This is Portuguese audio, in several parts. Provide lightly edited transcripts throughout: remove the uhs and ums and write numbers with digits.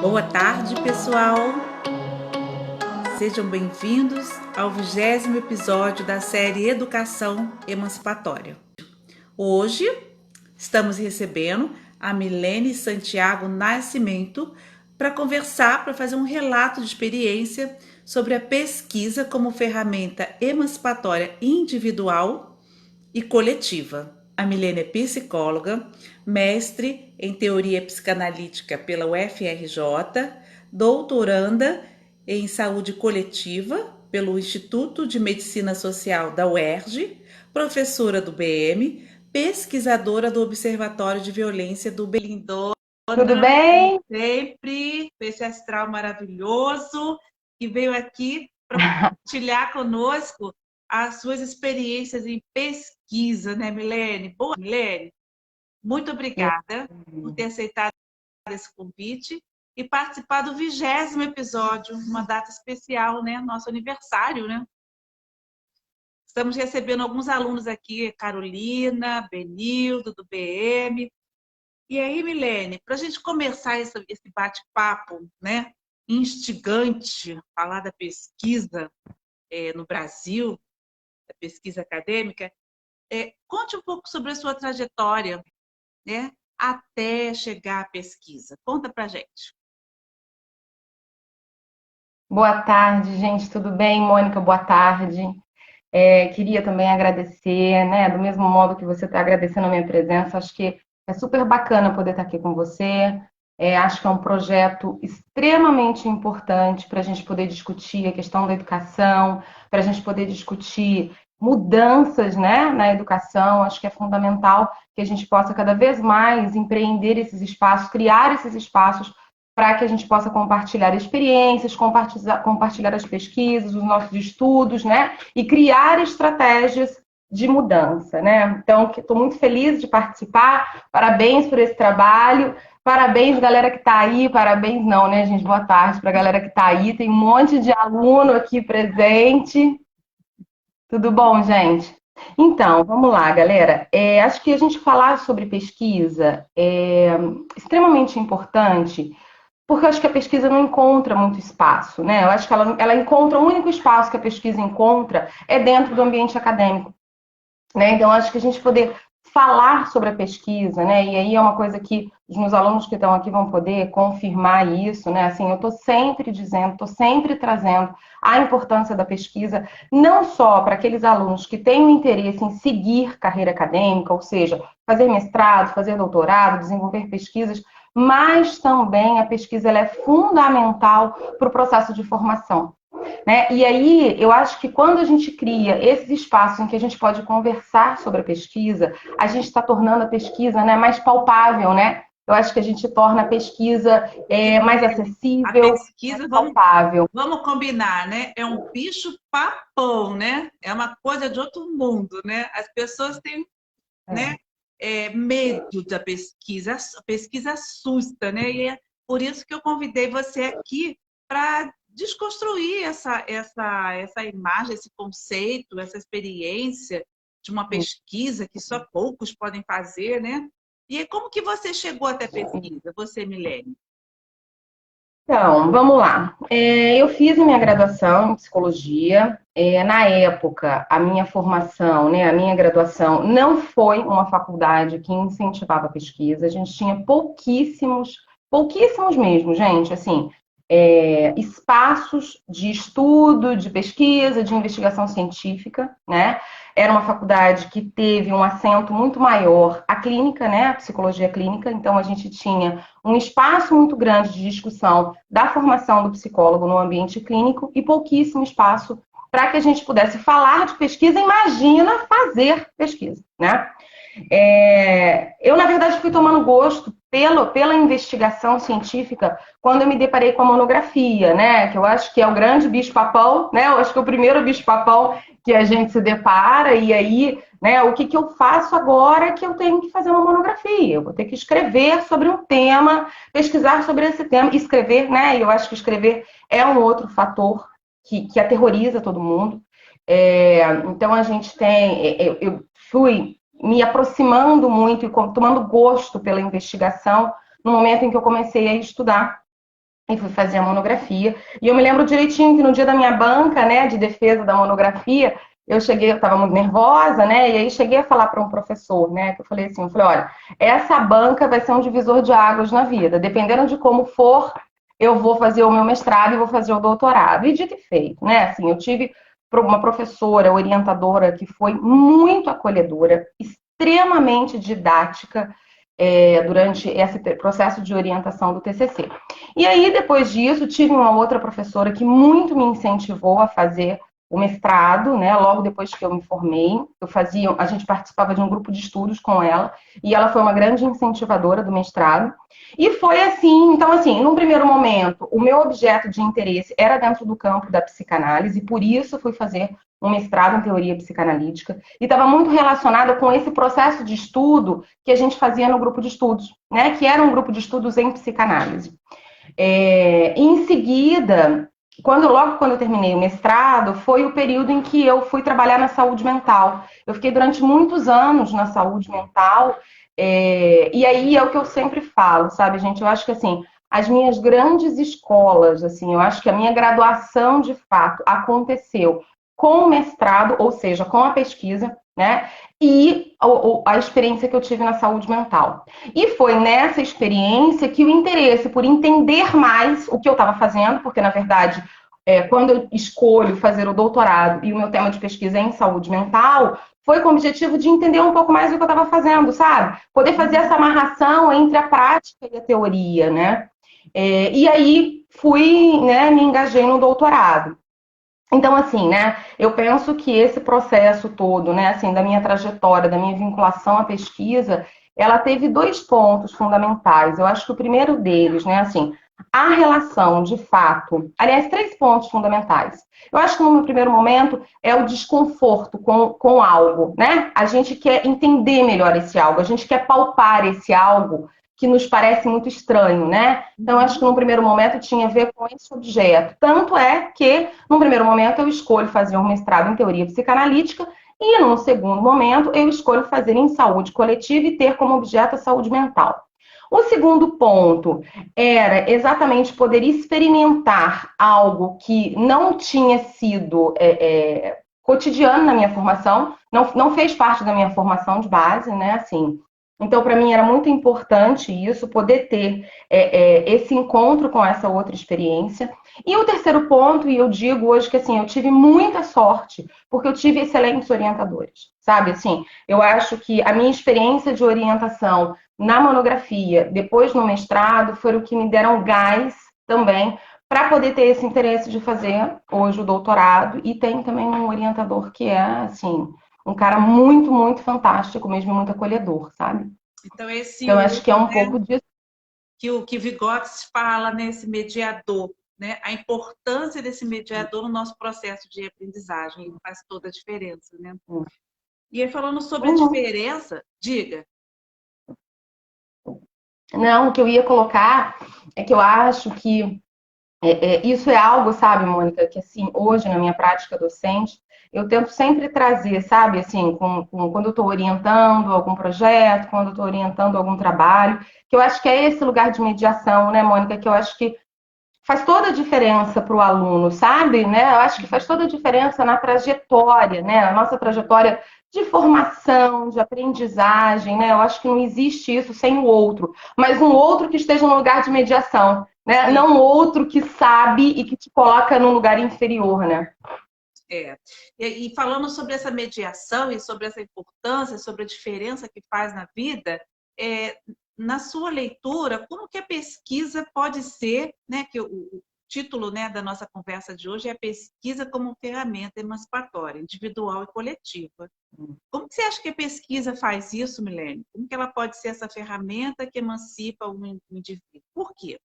Boa tarde, pessoal! Sejam bem-vindos ao 20º episódio da série Educação Emancipatória. Hoje estamos recebendo a Milene Santiago Nascimento para conversar, para fazer um relato de experiência sobre a pesquisa como ferramenta emancipatória individual e coletiva. A Milene é psicóloga, mestre em teoria psicanalítica pela UFRJ, doutoranda em saúde coletiva pelo Instituto de Medicina Social da UERJ, professora do BM, pesquisadora do Observatório de Violência do Belindona. Tudo bem? Sempre, esse astral maravilhoso, que veio aqui para compartilhar conosco as suas experiências em pesquisa, né, Milene? Boa, Milene. Muito obrigada por ter aceitado esse convite e participar do 20º episódio, uma data especial, né? Nosso aniversário, né? Estamos recebendo alguns alunos aqui, Carolina, Benildo, do BM. E aí, Milene, para a gente começar esse bate-papo, né, instigante, falar da pesquisa no Brasil, da pesquisa acadêmica, conte um pouco sobre a sua trajetória, né, até chegar à pesquisa. Conta para a gente. Boa tarde, gente. Tudo bem? Mônica, boa tarde. Queria também agradecer, né, do mesmo modo que você está agradecendo a minha presença. Acho que é super bacana poder estar aqui com você. Acho que é um projeto extremamente importante para a gente poder discutir a questão da educação, para a gente poder discutir mudanças, né, na educação. Acho que é fundamental que a gente possa cada vez mais empreender esses espaços, criar esses espaços para que a gente possa compartilhar experiências, compartilhar as pesquisas, os nossos estudos, né? E criar estratégias de mudança, né? Então, estou muito feliz de participar. Parabéns por esse trabalho. Parabéns, galera que está aí. Parabéns não, né, gente? Boa tarde para a galera que está aí. Tem um monte de aluno aqui presente. Tudo bom, gente? Então, vamos lá, galera. Acho que a gente falar sobre pesquisa é extremamente importante, porque eu acho que a pesquisa não encontra muito espaço, né? Eu acho que ela encontra, o único espaço que a pesquisa encontra é dentro do ambiente acadêmico, né? Então, acho que a gente poder falar sobre a pesquisa, né? E aí é uma coisa que os meus alunos que estão aqui vão poder confirmar isso, né? Assim, eu estou sempre dizendo, estou sempre trazendo a importância da pesquisa, não só para aqueles alunos que têm o interesse em seguir carreira acadêmica, ou seja, fazer mestrado, fazer doutorado, desenvolver pesquisas, mas também a pesquisa ela é fundamental para o processo de formação, né? E aí, eu acho que quando a gente cria esses espaços em que a gente pode conversar sobre a pesquisa, a gente está tornando a pesquisa, né, mais palpável, né? Eu acho que a gente torna a pesquisa mais A acessível, mais pesquisa, palpável. vamos combinar, né? É um bicho-papão, né? É uma coisa de outro mundo, né? As pessoas têm, né, É. medo da pesquisa. A pesquisa assusta, né? E é por isso que eu convidei você aqui para desconstruir essa imagem, esse conceito, essa experiência de uma pesquisa que só poucos podem fazer, né? E aí, como que você chegou até a pesquisa, você, Milene? Então, vamos lá. Eu fiz a minha graduação em psicologia. Na época, a minha formação, né, a minha graduação, não foi uma faculdade que incentivava a pesquisa. A gente tinha pouquíssimos mesmo, gente, assim, espaços de estudo, de pesquisa, de investigação científica, né? Era uma faculdade que teve um acento muito maior à clínica, né, a psicologia clínica. Então, a gente tinha um espaço muito grande de discussão da formação do psicólogo no ambiente clínico e pouquíssimo espaço para que a gente pudesse falar de pesquisa, imagina fazer pesquisa, né? Eu, na verdade, fui tomando gosto pela investigação científica quando eu me deparei com a monografia, né? Que eu acho que é o grande bicho-papão, né? Eu acho que é o primeiro bicho-papão que a gente se depara, e aí, né, o que eu faço agora é que eu tenho que fazer uma monografia, eu vou ter que escrever sobre um tema, pesquisar sobre esse tema, escrever, né? E eu acho que escrever é um outro fator que aterroriza todo mundo. Então a gente tem, eu fui me aproximando muito e tomando gosto pela investigação no momento em que eu comecei a estudar e fui fazer a monografia. E eu me lembro direitinho que no dia da minha banca, né, de defesa da monografia, eu estava muito nervosa, né, e aí cheguei a falar para um professor, né, que eu falei assim, olha, essa banca vai ser um divisor de águas na vida, dependendo de como for, eu vou fazer o meu mestrado e vou fazer o doutorado. E dito e feito, né, assim, eu tive uma professora, orientadora, que foi muito acolhedora, extremamente didática, durante esse processo de orientação do TCC. E aí, depois disso, tive uma outra professora que muito me incentivou a fazer o mestrado, né? Logo depois que eu me formei, a gente participava de um grupo de estudos com ela, e ela foi uma grande incentivadora do mestrado. E foi assim, então assim, num primeiro momento, o meu objeto de interesse era dentro do campo da psicanálise, por isso fui fazer um mestrado em teoria psicanalítica, e estava muito relacionada com esse processo de estudo que a gente fazia no grupo de estudos, né? Que era um grupo de estudos em psicanálise. Em seguida, logo quando eu terminei o mestrado, foi o período em que eu fui trabalhar na saúde mental. Eu fiquei durante muitos anos na saúde mental, e aí é o que eu sempre falo, sabe, gente? Eu acho que assim, as minhas grandes escolas, assim, eu acho que a minha graduação de fato aconteceu com o mestrado, ou seja, com a pesquisa, né? E a experiência que eu tive na saúde mental. E foi nessa experiência que o interesse por entender mais o que eu estava fazendo, porque, na verdade, quando eu escolho fazer o doutorado e o meu tema de pesquisa é em saúde mental, foi com o objetivo de entender um pouco mais o que eu estava fazendo, sabe? Poder fazer essa amarração entre a prática e a teoria, né? E aí fui, né, me engajei no doutorado. Então, assim, né, eu penso que esse processo todo, né, assim, da minha trajetória, da minha vinculação à pesquisa, ela teve dois pontos fundamentais. Eu acho que o primeiro deles, né, assim, a relação, de fato, aliás, três pontos fundamentais. Eu acho que no primeiro momento é o desconforto com algo, né? A gente quer entender melhor esse algo, a gente quer palpar esse algo que nos parece muito estranho, né? Então, acho que no primeiro momento tinha a ver com esse objeto. Tanto é que, no primeiro momento, eu escolho fazer um mestrado em teoria psicanalítica e, num segundo momento, eu escolho fazer em saúde coletiva e ter como objeto a saúde mental. O segundo ponto era exatamente poder experimentar algo que não tinha sido cotidiano na minha formação, não fez parte da minha formação de base, né? Assim, então, para mim, era muito importante isso, poder ter esse encontro com essa outra experiência. E o terceiro ponto, e eu digo hoje que assim, eu tive muita sorte, porque eu tive excelentes orientadores, sabe? Assim, eu acho que a minha experiência de orientação na monografia, depois no mestrado, foram o que me deram gás também para poder ter esse interesse de fazer hoje o doutorado. E tem também um orientador que é, assim, um cara muito, muito fantástico mesmo, muito acolhedor, sabe? Então, esse Então, acho que é um pouco disso. Que o que Vygotsky fala nesse mediador, né? A importância desse mediador no nosso processo de aprendizagem, ele faz toda a diferença, né? E aí, falando sobre a diferença, diga. Não, o que eu ia colocar é que eu acho que isso é algo, sabe, Mônica, que assim, hoje na minha prática docente, eu tento sempre trazer, sabe, assim, quando eu estou orientando algum projeto, quando eu estou orientando algum trabalho, que eu acho que é esse lugar de mediação, né, Mônica, que eu acho que faz toda a diferença para o aluno, sabe, né? Eu acho que faz toda a diferença na trajetória, né, a nossa trajetória de formação, de aprendizagem, né? Eu acho que não existe isso sem o outro, mas um outro que esteja no lugar de mediação, né? Não outro que sabe e que te coloca num lugar inferior, né? E falando sobre essa mediação e sobre essa importância, sobre a diferença que faz na vida, na sua leitura, como que a pesquisa pode ser, né, que o título, né, da nossa conversa de hoje é a pesquisa como ferramenta emancipatória, individual e coletiva. Como que você acha que a pesquisa faz isso, Milene? Como que ela pode ser essa ferramenta que emancipa o indivíduo? Por quê?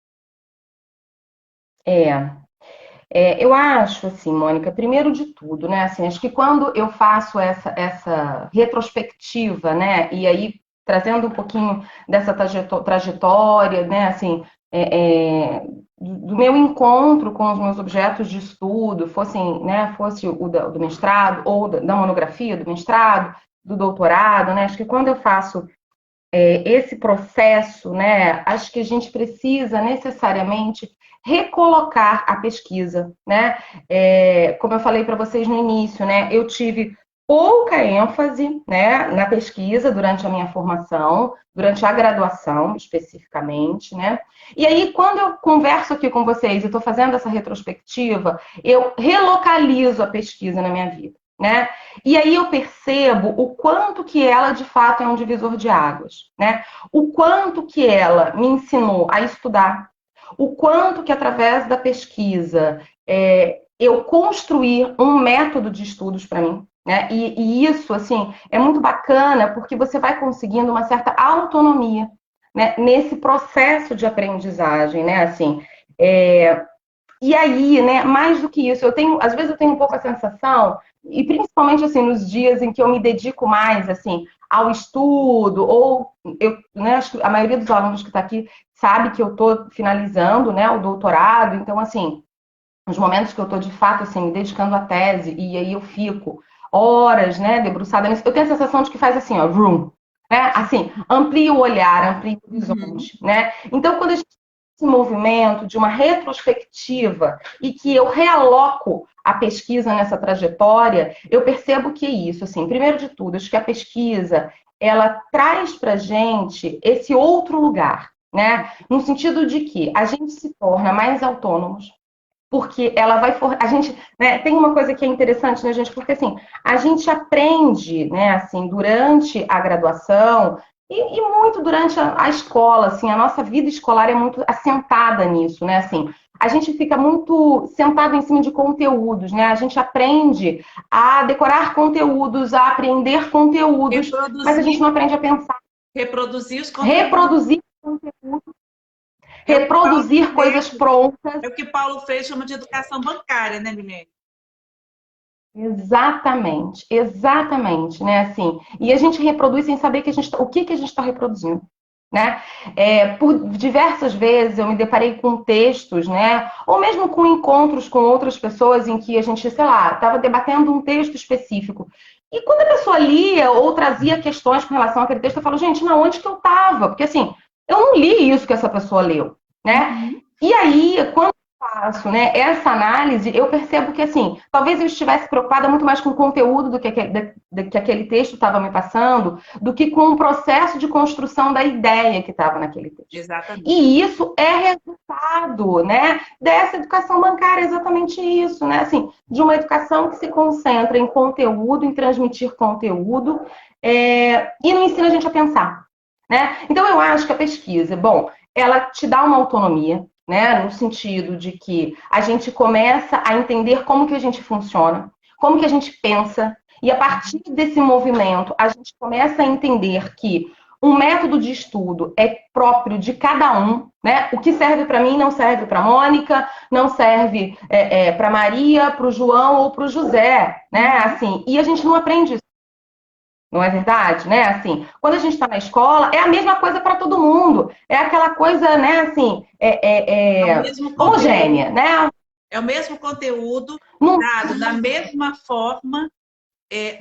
Eu acho, assim, Mônica, primeiro de tudo, né, assim, acho que quando eu faço essa retrospectiva, né, e aí trazendo um pouquinho dessa trajetória, né, assim, do meu encontro com os meus objetos de estudo, fosse o do mestrado ou da monografia, do mestrado, do doutorado, né, acho que quando eu faço esse processo, né, acho que a gente precisa necessariamente recolocar a pesquisa, né? Como eu falei para vocês no início, né, eu tive pouca ênfase, né, na pesquisa durante a minha formação, durante a graduação especificamente, né? E aí, quando eu converso aqui com vocês e estou fazendo essa retrospectiva, eu relocalizo a pesquisa na minha vida, né? E aí eu percebo o quanto que ela, de fato, é um divisor de águas, né? O quanto que ela me ensinou a estudar, o quanto que, através da pesquisa, eu construir um método de estudos para mim, né? E isso, assim, é muito bacana porque você vai conseguindo uma certa autonomia, né, nesse processo de aprendizagem, né? Assim, e aí, né, mais do que isso, às vezes eu tenho um pouco a sensação, e principalmente assim nos dias em que eu me dedico mais assim ao estudo, ou né, acho que a maioria dos alunos que está aqui sabe que eu estou finalizando, né, o doutorado, então assim, nos momentos que eu estou de fato assim me dedicando à tese e aí eu fico horas, né, debruçada nisso, eu tenho a sensação de que faz assim, ó, room, né, assim, amplia o olhar, amplia o horizonte, né? Então quando a gente esse movimento de uma retrospectiva e que eu realoco a pesquisa nessa trajetória, eu percebo que é isso, assim, primeiro de tudo, acho que a pesquisa, ela traz para gente esse outro lugar, né? No sentido de que a gente se torna mais autônomos, porque ela vai a gente, né, tem uma coisa que é interessante, né, gente, porque assim, a gente aprende, né, assim, durante a graduação e muito durante a escola, assim, a nossa vida escolar é muito assentada nisso, né, assim, a gente fica muito sentado em cima de conteúdos, né, a gente aprende a decorar conteúdos, a aprender conteúdos, mas a gente não aprende a pensar. Reproduzir os conteúdos. Reproduzir conteúdos, reproduzir coisas prontas. É o que Paulo Freire chama de educação bancária, né, Milene? Exatamente, exatamente, né? Assim, e a gente reproduz sem saber o que a gente está reproduzindo, né? Por diversas vezes eu me deparei com textos, né? Ou mesmo com encontros com outras pessoas em que a gente, sei lá, estava debatendo um texto específico. E quando a pessoa lia ou trazia questões com relação àquele texto, eu falo, gente, na onde que eu estava? Porque assim, eu não li isso que essa pessoa leu, né? E aí, quando faço, né, essa análise, eu percebo que, assim, talvez eu estivesse preocupada muito mais com o conteúdo do que aquele texto estava me passando, do que com o processo de construção da ideia que estava naquele texto. Exatamente. E isso é resultado, né, dessa educação bancária, exatamente isso, né, assim, de uma educação que se concentra em conteúdo, em transmitir conteúdo, e não ensina a gente a pensar, né? Então, eu acho que a pesquisa, bom, ela te dá uma autonomia, né? No sentido de que a gente começa a entender como que a gente funciona, como que a gente pensa, e a partir desse movimento a gente começa a entender que um método de estudo é próprio de cada um, né? O que serve para mim não serve para Mônica, não serve para Maria, para o João ou para o José, né? Assim, e a gente não aprende isso. Não é verdade, né? Assim, quando a gente está na escola, é a mesma coisa para todo mundo. É aquela coisa, né, assim, homogênea, né? É o mesmo conteúdo, dado da mesma forma,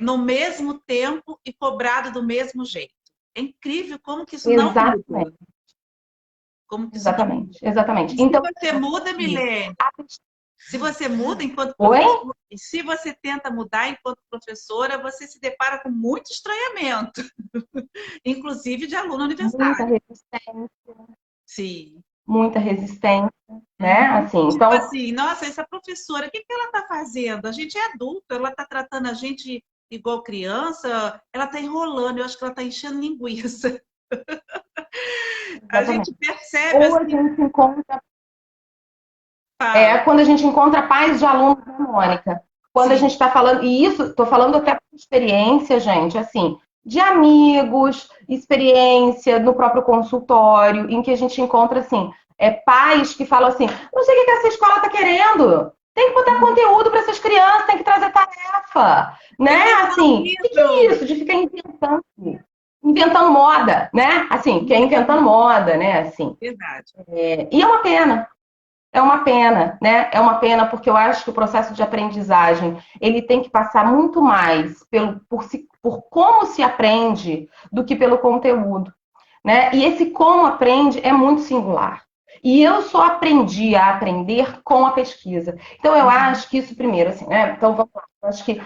no mesmo tempo e cobrado do mesmo jeito. É incrível como que isso não muda. Como que isso não muda. Exatamente. E então, se você muda, Milene, se você muda enquanto professora, e se você tenta mudar enquanto professora, você se depara com muito estranhamento, inclusive de aluno universitário. Muita resistência. Sim. Muita resistência, né? Assim, tipo então, assim, nossa, essa professora, o que ela está fazendo? A gente é adulto, ela está tratando a gente igual criança, ela está enrolando, eu acho que ela está enchendo linguiça. A gente percebe. Ou a gente encontra. Quando a gente encontra pais de alunos da Mônica. Quando a gente está falando, e isso, estou falando até por experiência, gente, assim, de amigos, experiência no próprio consultório, em que a gente encontra, assim, pais que falam assim, não sei o que essa escola está querendo. Tem que botar conteúdo para essas crianças, tem que trazer tarefa, né? Assim, o que é isso de ficar inventando moda, né? Assim, que é inventando moda, né? Assim. Verdade. E é uma pena. É uma pena, né? É uma pena porque eu acho que o processo de aprendizagem ele tem que passar muito mais por como se aprende do que pelo conteúdo. né? E esse como aprende é muito singular. E eu só aprendi a aprender com a pesquisa. Então, eu acho que isso primeiro, assim, né? Então, vamos lá. Eu acho que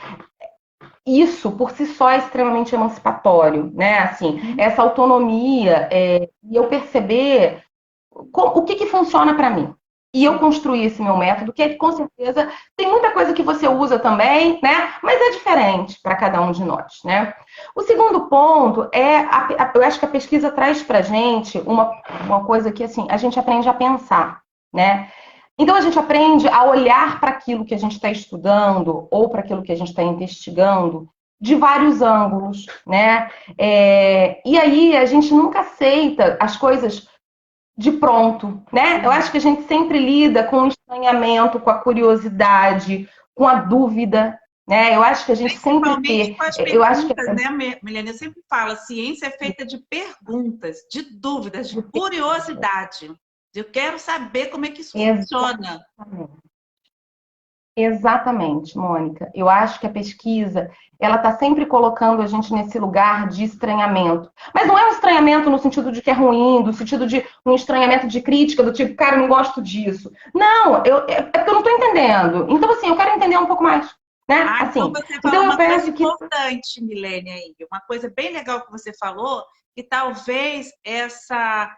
isso, por si só, é extremamente emancipatório, né? Assim, essa autonomia, e eu perceber o que funciona para mim. E eu construí esse meu método, que com certeza tem muita coisa que você usa também, né? Mas é diferente para cada um de nós, né? O segundo ponto eu acho que a pesquisa traz para gente uma coisa que assim a gente aprende a pensar, né? Então a gente aprende a olhar para aquilo que a gente está estudando ou para aquilo que a gente está investigando de vários ângulos, né? E aí a gente nunca aceita as coisas de pronto, né? Eu acho que a gente sempre lida com o estranhamento, com a curiosidade, com a dúvida, né? Eu acho que a gente sempre Principalmente ter, com as eu acho que perguntas, né, Milene? Eu sempre falo, a ciência é feita de perguntas, de dúvidas, de curiosidade. Eu quero saber como é que isso funciona. Exatamente, Mônica. Eu acho que a pesquisa, ela está sempre colocando a gente nesse lugar de estranhamento. Mas não é um estranhamento no sentido de que é ruim, do sentido de um estranhamento de crítica, do tipo, cara, eu não gosto disso. Não, é porque eu não estou entendendo. Então, assim, eu quero entender um pouco mais, né? Então Assim, você falou então eu uma coisa penso que importante, Milene, aí. Uma coisa bem legal que você falou, que talvez essa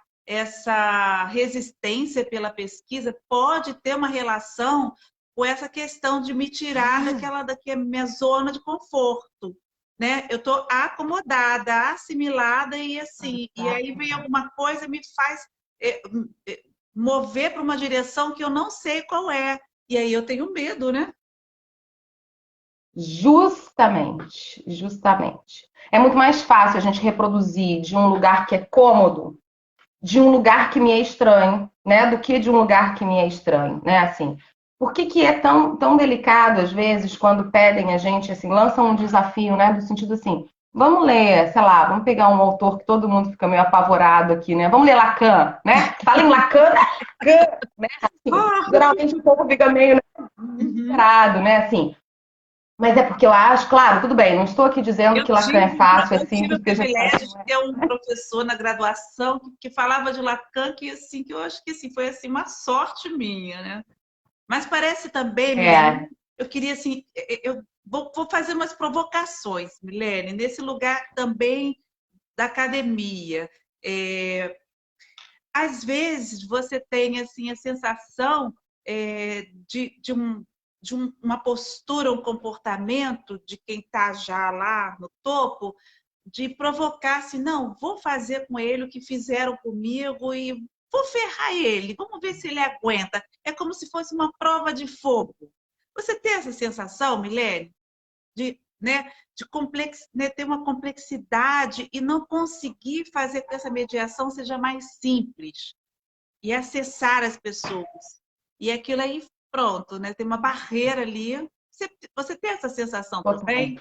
resistência pela pesquisa pode ter uma relação com essa questão de me tirar daquela minha zona de conforto, né? Eu estou acomodada, assimilada e assim, e aí vem alguma coisa e me faz eh, mover para uma direção que eu não sei qual é. E aí eu tenho medo, né? justamente. É muito mais fácil a gente reproduzir de um lugar que é cômodo, de um lugar que me é estranho, né, do que de um lugar que me é estranho, né, assim. Por que é tão delicado, às vezes, quando pedem a gente, assim, lançam um desafio, né, do sentido assim, vamos ler, sei lá, vamos pegar um autor que todo mundo fica meio apavorado aqui, né, vamos ler Lacan, né, fala em Lacan, Lacan, né, assim, geralmente o povo fica meio, né, desesperado, né, assim, mas é porque eu acho, claro, tudo bem, não estou aqui dizendo que Lacan é fácil, é Eu tive simples, o que a gente faz. privilégio de ter um professor na graduação que falava de Lacan, que, assim, que eu acho que assim, foi assim, uma sorte minha, né? Mas parece também, Milene, É, eu queria assim, eu vou fazer umas provocações, Milene, nesse lugar também da academia. Às vezes você tem assim a sensação de uma postura, um comportamento de quem está já lá no topo, de provocar assim, não, vou fazer com ele o que fizeram comigo e vou ferrar ele, vamos ver se ele aguenta. É como se fosse uma prova de fogo. Você tem essa sensação, Milene? De ter uma complexidade e não conseguir fazer com que essa mediação seja mais simples e acessar as pessoas. E aquilo aí, pronto, né? Tem uma barreira ali. Você tem essa sensação total. também?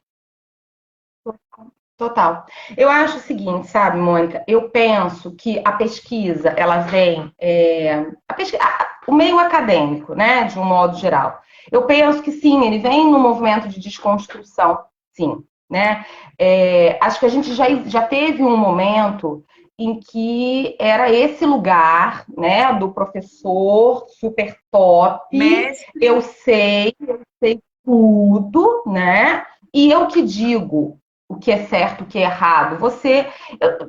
Total. Eu acho o seguinte, sabe, Mônica? Eu penso que a pesquisa, ela vem, o meio acadêmico, né, de um modo geral. Eu penso que sim, ele vem no movimento de desconstrução, sim, né? Acho que a gente já teve um momento em que era esse lugar, né, do professor super top, Mestre, eu sei tudo, né? E eu te digo o que é certo, o que é errado.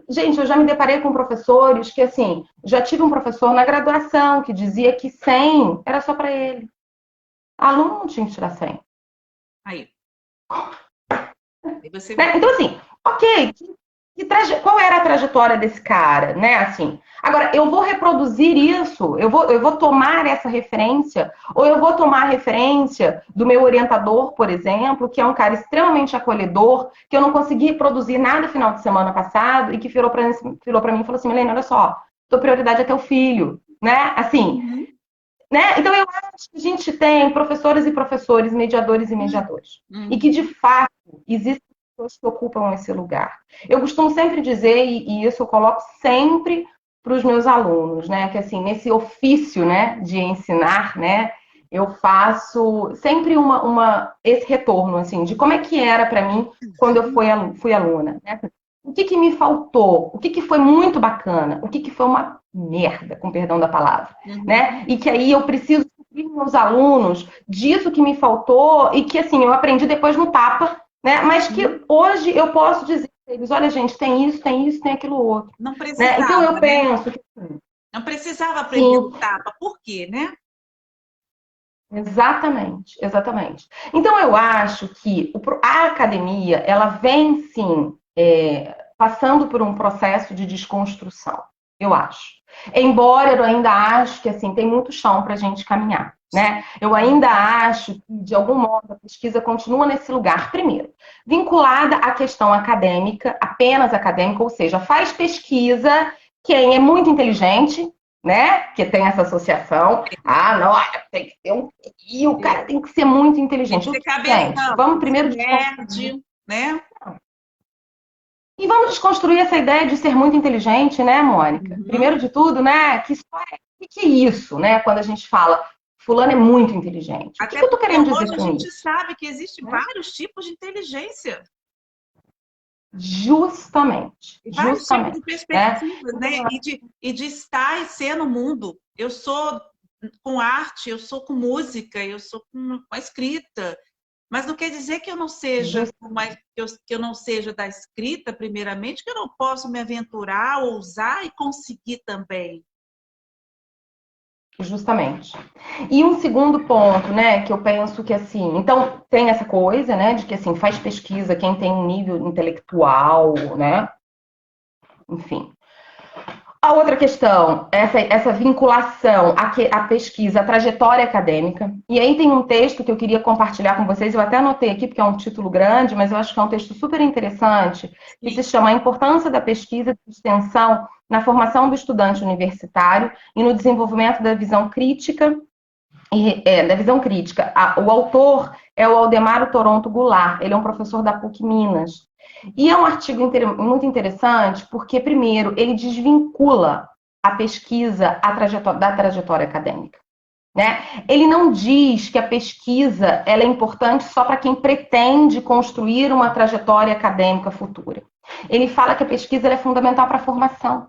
Gente, eu já me deparei com professores que, assim, já tive um professor na graduação que dizia que 100 era só para ele. Aluno não tinha que tirar 100. aí. Aí você Né? vê. Então, assim, ok, qual era a trajetória desse cara, né? Assim, agora, eu vou reproduzir isso, eu vou tomar essa referência, ou eu vou tomar a referência do meu orientador, por exemplo, que é um cara extremamente acolhedor, que eu não consegui produzir nada no final de semana passado, e que virou para mim e falou assim, Milene, olha só, tua prioridade é teu filho, né? Assim, Uhum. né? Então, eu acho que a gente tem professores e professores, mediadores e mediadores. E que, de Uhum. fato, existem pessoas que ocupam esse lugar. Eu costumo sempre dizer, e isso eu coloco sempre para os meus alunos, né? Que, assim, nesse ofício, né, de ensinar, né, eu faço sempre esse retorno, assim, de como é que era para mim quando eu fui aluna, né? o que que me faltou, o que que foi muito bacana, o que que foi uma merda, com perdão da palavra, né? E que aí eu preciso suprir meus alunos disso que me faltou e que, assim, eu aprendi depois no tapa, né? Mas que hoje eu posso dizer para eles, olha, gente, tem isso, tem isso, tem aquilo outro, Não né? Então eu precisava, né? penso que, Não precisava aprender no sim, tapa. Por quê, né? exatamente, exatamente. Então eu acho que a academia, ela vem sim passando por um processo de desconstrução, eu acho. Embora eu ainda acho que assim tem muito chão para a gente caminhar, né? Eu ainda acho que de algum modo a pesquisa continua nesse lugar, primeiro, vinculada à questão acadêmica, apenas acadêmica, ou seja, faz pesquisa quem é muito inteligente, né? Que tem essa associação. Ah, não, tem que ter um. E o cara tem que ser muito Tem que inteligente. ser Gente, cabeção, tem vamos que ser primeiro desconstruir. nerd, né? E vamos desconstruir essa ideia de ser muito inteligente, né, Mônica? Uhum. Primeiro de tudo, né? O que é isso, né? Quando a gente fala, fulano é muito inteligente. O que Até que eu tô porque querendo hoje dizer a com gente isso? sabe que existem Né? vários tipos de inteligência, Justamente, vários tipos de justamente, né? perspectivas, né? Então, E de estar e ser no mundo. Eu sou com arte, eu sou com música, eu sou com a escrita. Mas não quer dizer que eu não seja que eu não seja da escrita, primeiramente, que eu não posso me aventurar, ousar e conseguir também. justamente. E um segundo ponto, né, que eu penso que assim, então tem essa coisa, né, de que assim, faz pesquisa quem tem um nível intelectual, né, enfim. A outra questão, essa vinculação à pesquisa, à trajetória acadêmica. E aí tem um texto que eu queria compartilhar com vocês, eu até anotei aqui porque é um título grande, mas eu acho que é um texto super interessante, que se Sim. chama A Importância da Pesquisa de Extensão na Formação do Estudante Universitário e no Desenvolvimento da Visão Crítica. Da visão crítica. O autor é o Aldemaro Toronto Goulart, ele é um professor da PUC Minas. E é um artigo muito interessante porque, primeiro, ele desvincula a pesquisa da trajetória acadêmica. Né? Ele não diz que a pesquisa ela é importante só para quem pretende construir uma trajetória acadêmica futura. Ele fala que a pesquisa é fundamental para a formação.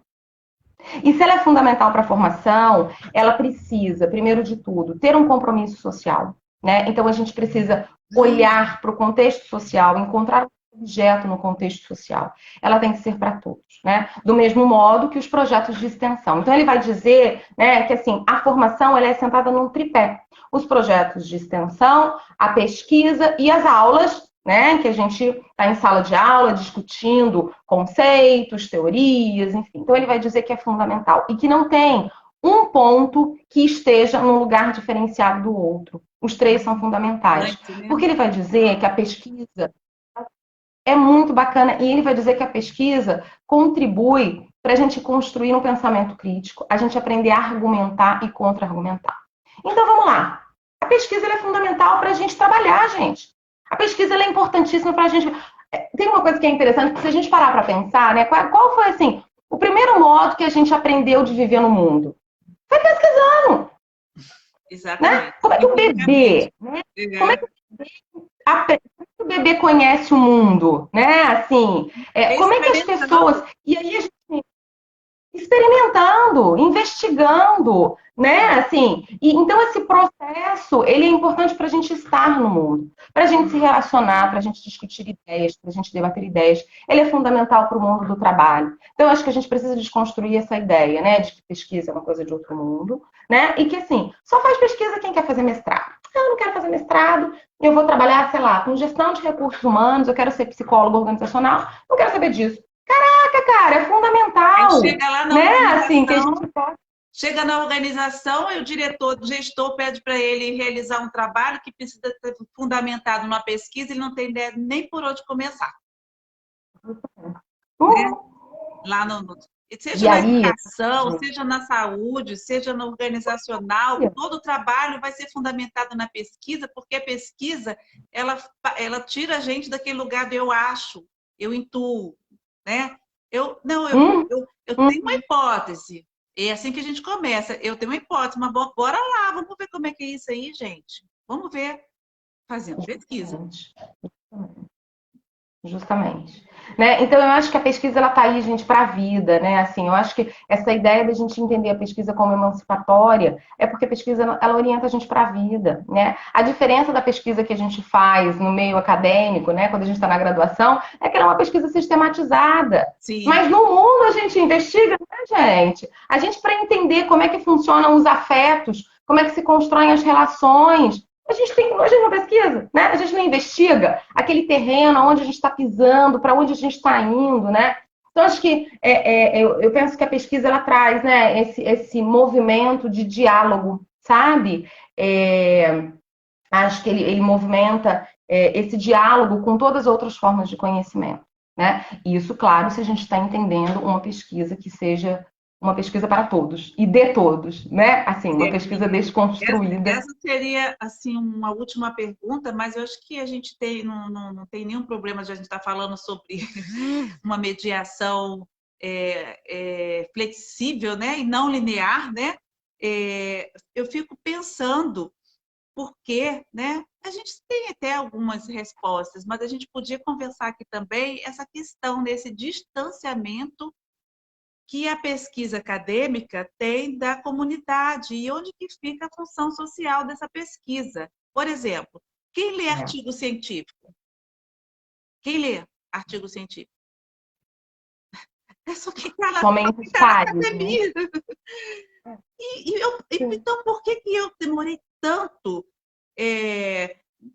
E se ela é fundamental para a formação, ela precisa, primeiro de tudo, ter um compromisso social. Né? Então, a gente precisa olhar para o contexto social, encontrar um objeto no contexto social. Ela tem que ser para todos, né? Do mesmo modo que os projetos de extensão. Então, ele vai dizer, né, que assim, a formação ela é sentada num tripé. Os projetos de extensão, a pesquisa e as aulas, né, que a gente está em sala de aula discutindo conceitos, teorias, enfim. Então, ele vai dizer que é fundamental e que não tem um ponto que esteja num lugar diferenciado do outro. Os três são fundamentais. Antes, né? Porque ele vai dizer que a pesquisa é muito bacana e ele vai dizer que a pesquisa contribui para a gente construir um pensamento crítico, a gente aprender a argumentar e contra-argumentar. Então, vamos lá. A pesquisa é fundamental para a gente trabalhar, gente. A pesquisa é importantíssima para a gente. Tem uma coisa que é interessante, que se a gente parar para pensar, né? Qual foi, assim, o primeiro modo que a gente aprendeu de viver no mundo? Foi pesquisando, né? Exatamente. Como é que o Empiricamente. bebê, né? Como é É. que o bebê conhece o mundo, né? Assim, como é que as pessoas... Experimentando. E aí a gente experimentando, investigando, né? Assim, e então esse processo ele é importante para a gente estar no mundo, para a gente se relacionar, para a gente discutir ideias, para a gente debater ideias. Ele é fundamental para o mundo do trabalho. Então, eu acho que a gente precisa desconstruir essa ideia, né, de que pesquisa é uma coisa de outro mundo, né? E que assim, só faz pesquisa quem quer fazer mestrado. Eu não quero fazer mestrado, eu vou trabalhar, sei lá, com gestão de recursos humanos, eu quero ser psicólogo organizacional, não quero saber disso. Cara, é Aí fundamental, chega lá na né? Assim, que a organização, gente pode. chega na organização e o diretor, o gestor pede para ele realizar um trabalho que precisa ser fundamentado numa pesquisa, ele não tem ideia nem por onde começar, né? Uhum. Lá seja E na aí, educação, seja na saúde, seja no organizacional, todo o trabalho vai ser fundamentado na pesquisa, porque a pesquisa ela tira a gente daquele lugar de eu acho, eu intuo, né? Eu, não, eu, hum, eu tenho uma hum, hipótese. É assim que a gente começa. Eu tenho uma hipótese, mas bora lá, vamos ver como é que é isso aí, gente. Vamos ver, fazendo pesquisa. justamente. Justamente. Né? Então, eu acho que a pesquisa ela está aí, gente, para a vida, né? Assim, eu acho que essa ideia da gente entender a pesquisa como emancipatória é porque a pesquisa ela orienta a gente para a vida, né? A diferença da pesquisa que a gente faz no meio acadêmico, né, quando a gente está na graduação, é que ela é uma pesquisa sistematizada. Sim, Mas no mundo a gente investiga, né, gente? A gente para entender como é que funcionam os afetos, como é que se constroem as relações, a gente não pesquisa, né? A gente não investiga aquele terreno, onde a gente está pisando, para onde a gente está indo, né? Então, acho que eu penso que a pesquisa ela traz, né, esse movimento de diálogo, sabe? Acho que ele movimenta esse diálogo com todas as outras formas de conhecimento, né? E isso, claro, se a gente está entendendo uma pesquisa que seja uma pesquisa para todos e de todos, né? Assim, uma pesquisa desconstruída. essa seria assim uma última pergunta, mas eu acho que a gente não tem nenhum problema de a gente estar falando sobre uma mediação flexível, né, e não linear, né? Eu fico pensando porque, né? A gente tem até algumas respostas, mas a gente podia conversar aqui também essa questão desse distanciamento que a pesquisa acadêmica tem da comunidade e onde que fica a função social dessa pesquisa. Por exemplo, quem lê artigo científico? Quem lê artigo científico? É só quem está Somente os na pares, né? academia. Então, por que eu demorei tanto?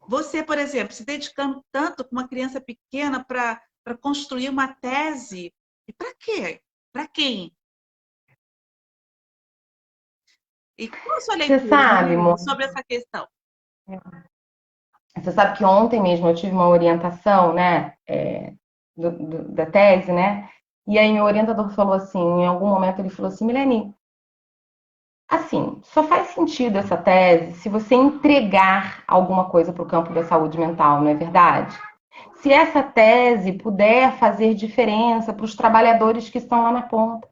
Você, por exemplo, se dedicando tanto com uma criança pequena para construir uma tese, e para quê? Para quem? E qual a sua Você leitura, sabe, Milene, Mônica, sobre essa questão? você sabe que ontem mesmo eu tive uma orientação, né, da tese, né? E aí meu orientador falou assim, em algum momento ele falou assim, Milene, assim, só faz sentido essa tese se você entregar alguma coisa para o campo da saúde mental, não é verdade? Se essa tese puder fazer diferença para os trabalhadores que estão lá na ponta.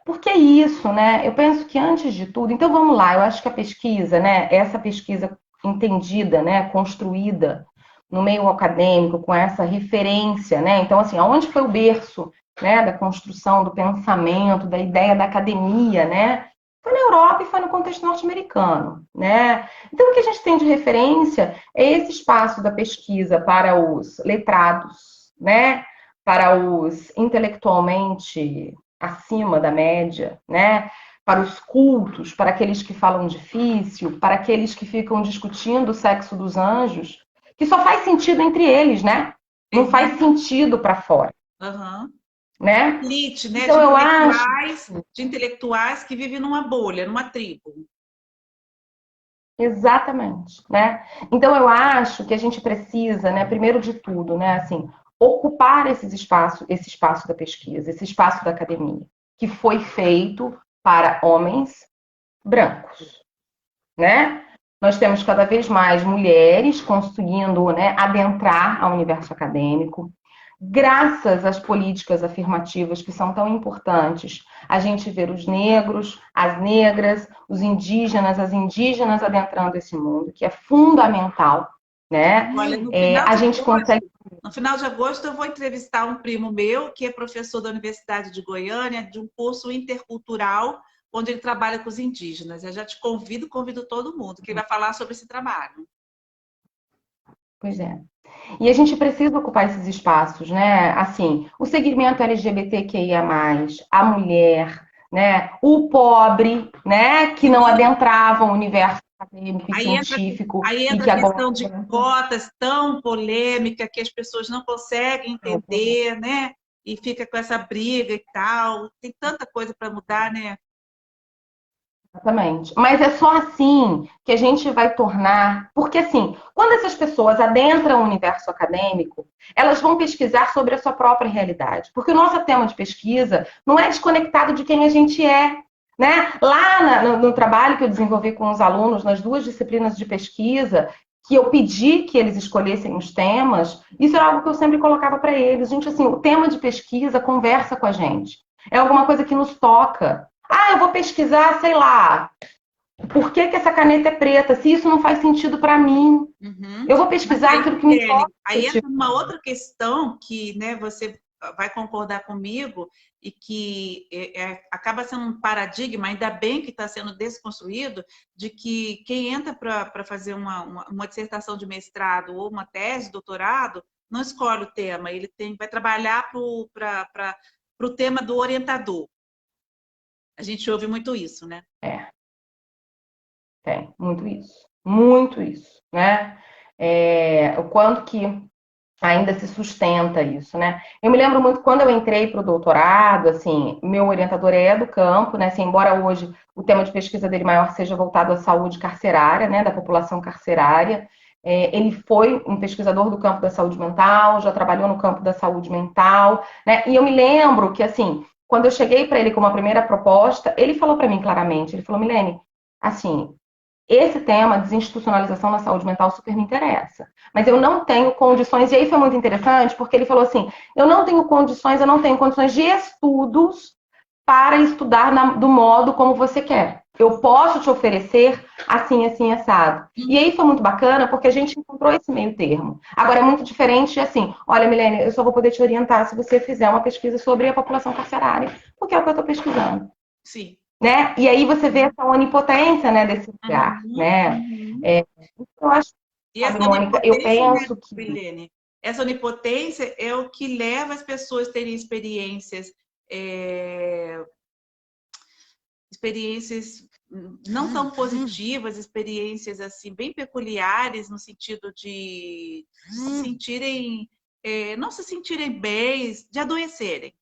Porque é isso, né? Eu penso que antes de tudo, então vamos lá, eu acho que a pesquisa, né, essa pesquisa entendida, né, construída no meio acadêmico, com essa referência, né? Então, assim, aonde foi o berço, né, da construção do pensamento, da ideia da academia, né? Foi na Europa e foi no contexto norte-americano, né? Então, o que a gente tem de referência é esse espaço da pesquisa para os letrados, né? Para os intelectualmente acima da média, né? Para os cultos, para aqueles que falam difícil, para aqueles que ficam discutindo o sexo dos anjos, que só faz sentido entre eles, né? Não faz sentido para fora, Uhum. né? Elite, né, Então eu acho de intelectuais que vivem numa bolha, numa tribo. exatamente, né? Então eu acho que a gente precisa, né, primeiro de tudo, né, assim, ocupar esse espaço da pesquisa, esse espaço da academia, que foi feito para homens brancos, né? Nós temos cada vez mais mulheres conseguindo, né, adentrar ao universo acadêmico. Graças às políticas afirmativas que são tão importantes, a gente vê os negros, as negras, os indígenas, as indígenas adentrando esse mundo, que é fundamental, né? Olha, no A gente consegue. final de agosto eu vou entrevistar um primo meu, que é professor da Universidade de Goiânia, de um curso intercultural, onde ele trabalha com os indígenas. Eu já te convido todo mundo, que ele vai falar sobre esse trabalho. Pois é. E a gente precisa ocupar esses espaços, né? Assim, o segmento LGBTQIA+, a mulher, né? O pobre, né? Que não adentrava o universo acadêmico e científico Aí e entra que a agora... questão de cotas tão polêmica que as pessoas não conseguem entender, né? E fica com essa briga e tal. Tem tanta coisa para mudar, né? Exatamente. Mas é só assim que a gente vai tornar. Porque, assim, quando essas pessoas adentram o universo acadêmico, elas vão pesquisar sobre a sua própria realidade. Porque o nosso tema de pesquisa não é desconectado de quem a gente é. Né? Lá no trabalho que eu desenvolvi com os alunos, nas duas disciplinas de pesquisa, que eu pedi que eles escolhessem os temas, isso era algo que eu sempre colocava para eles. Gente, assim, o tema de pesquisa conversa com a gente. É alguma coisa que nos toca. Ah, eu vou pesquisar, sei lá, Por que que essa caneta é preta? Se isso não faz sentido para mim, Uhum. eu vou pesquisar aquilo que me Kelly, toca. aí entra uma outra questão que, né, você vai concordar comigo e que acaba sendo um paradigma, ainda bem que está sendo desconstruído, de que quem entra para fazer uma dissertação de mestrado ou uma tese de doutorado não escolhe o tema, ele vai trabalhar para o tema do orientador. A gente ouve muito isso, né? Tem, muito isso, né? O quanto que ainda se sustenta isso, né? Eu me lembro muito quando eu entrei para o doutorado, assim, meu orientador é do campo, né? Assim, embora hoje o tema de pesquisa dele maior seja voltado à saúde carcerária, né? Da população carcerária, ele foi um pesquisador do campo da saúde mental, já trabalhou no campo da saúde mental, né? E eu me lembro que, assim, quando eu cheguei para ele com uma primeira proposta, ele falou para mim claramente, ele falou, Milene, assim, esse tema, desinstitucionalização na saúde mental, super me interessa. Mas eu não tenho condições, e aí foi muito interessante, porque ele falou assim: eu não tenho condições de estudos para estudar do modo como você quer. Eu posso te oferecer assim, assim, assado. E aí foi muito bacana, porque a gente encontrou esse meio termo. Agora é muito diferente assim: olha, Milene, eu só vou poder te orientar se você fizer uma pesquisa sobre a população carcerária, porque é o que eu estou pesquisando. Sim. Né? E aí você vê essa onipotência, né, desse lugar, né? Eu acho, E sabe, essa Mônica, eu onipotência, né, penso que Milene? Essa onipotência é o que leva as pessoas a terem experiências, experiências não tão positivas, experiências assim bem peculiares no sentido de se sentirem, não se sentirem bem, de adoecerem.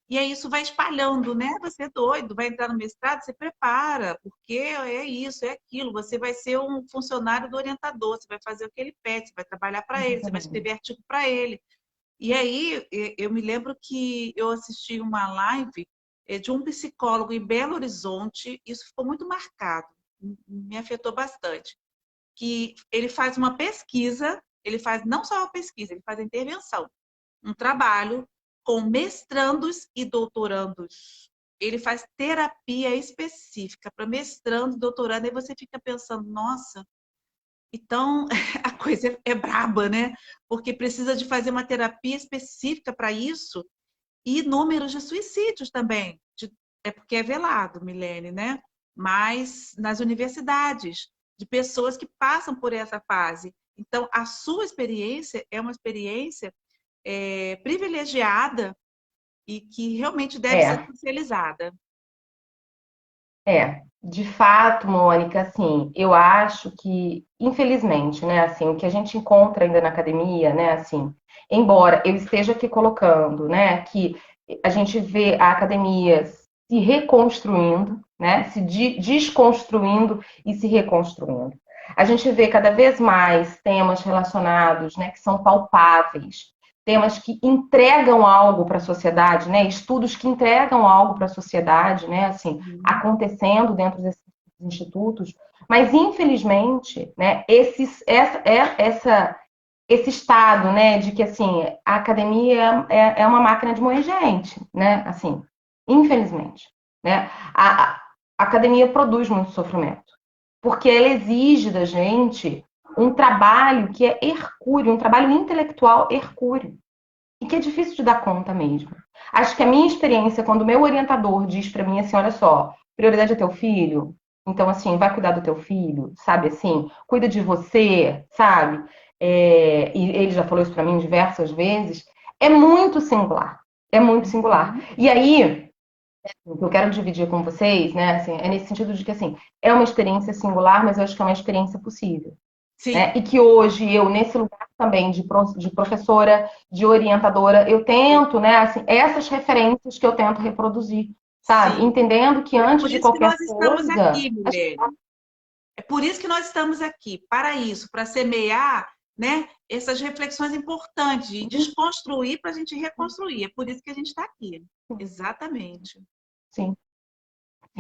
E aí isso vai espalhando, né? Você é doido, vai entrar no mestrado, você prepara, porque é isso, é aquilo. Você vai ser um funcionário do orientador, você vai fazer o que ele pede, você vai trabalhar para ele, você vai escrever artigo para ele. E aí eu me lembro que eu assisti uma live de um psicólogo em Belo Horizonte, isso ficou muito marcado, me afetou bastante, que ele faz uma pesquisa, ele faz não só uma pesquisa, ele faz a intervenção, um trabalho com mestrandos e doutorandos. Ele faz terapia específica para mestrando e doutorando, e você fica pensando, nossa, então a coisa é braba, né? Porque precisa de fazer uma terapia específica para isso e números de suicídios também. É porque é velado, Milene, né? Mas nas universidades, de pessoas que passam por essa fase. Então, a sua experiência é uma experiência privilegiada e que realmente deve ser é, socializada. de fato, Mônica, assim, eu acho que, infelizmente, né, assim, o que a gente encontra ainda na academia, né, assim, embora eu esteja aqui colocando, né, que a gente vê a academia se reconstruindo, né, se desconstruindo e se reconstruindo. A gente vê cada vez mais temas relacionados, né, que são palpáveis, temas que entregam algo para a sociedade, né, estudos que entregam algo para a sociedade, né, assim, acontecendo dentro desses institutos, mas infelizmente, né, esse estado, né, de que assim a academia é uma máquina de moer gente, né, assim, infelizmente, né, a academia produz muito sofrimento, porque ela exige da gente um trabalho que é hercúleo, um trabalho intelectual hercúleo, e que é difícil de dar conta mesmo. Acho que a minha experiência, quando o meu orientador diz para mim assim, olha só, prioridade é teu filho, então assim, vai cuidar do teu filho, sabe assim, cuida de você, sabe? E ele já falou isso para mim diversas vezes, é muito singular, é muito singular. E aí, o que eu quero dividir com vocês, né, assim, é nesse sentido de que assim, é uma experiência singular, mas eu acho que é uma experiência possível. Né? Sim. E que hoje eu, nesse lugar também de professora, de orientadora, eu tento, né, assim, essas referências que eu tento reproduzir, sabe? Sim. Entendendo que É antes por de isso que qualquer nós estamos coisa. aqui, Milene. É por isso que nós estamos aqui, para isso, para semear, né, essas reflexões importantes, e desconstruir para a gente reconstruir. É por isso que a gente está aqui. Exatamente. Sim.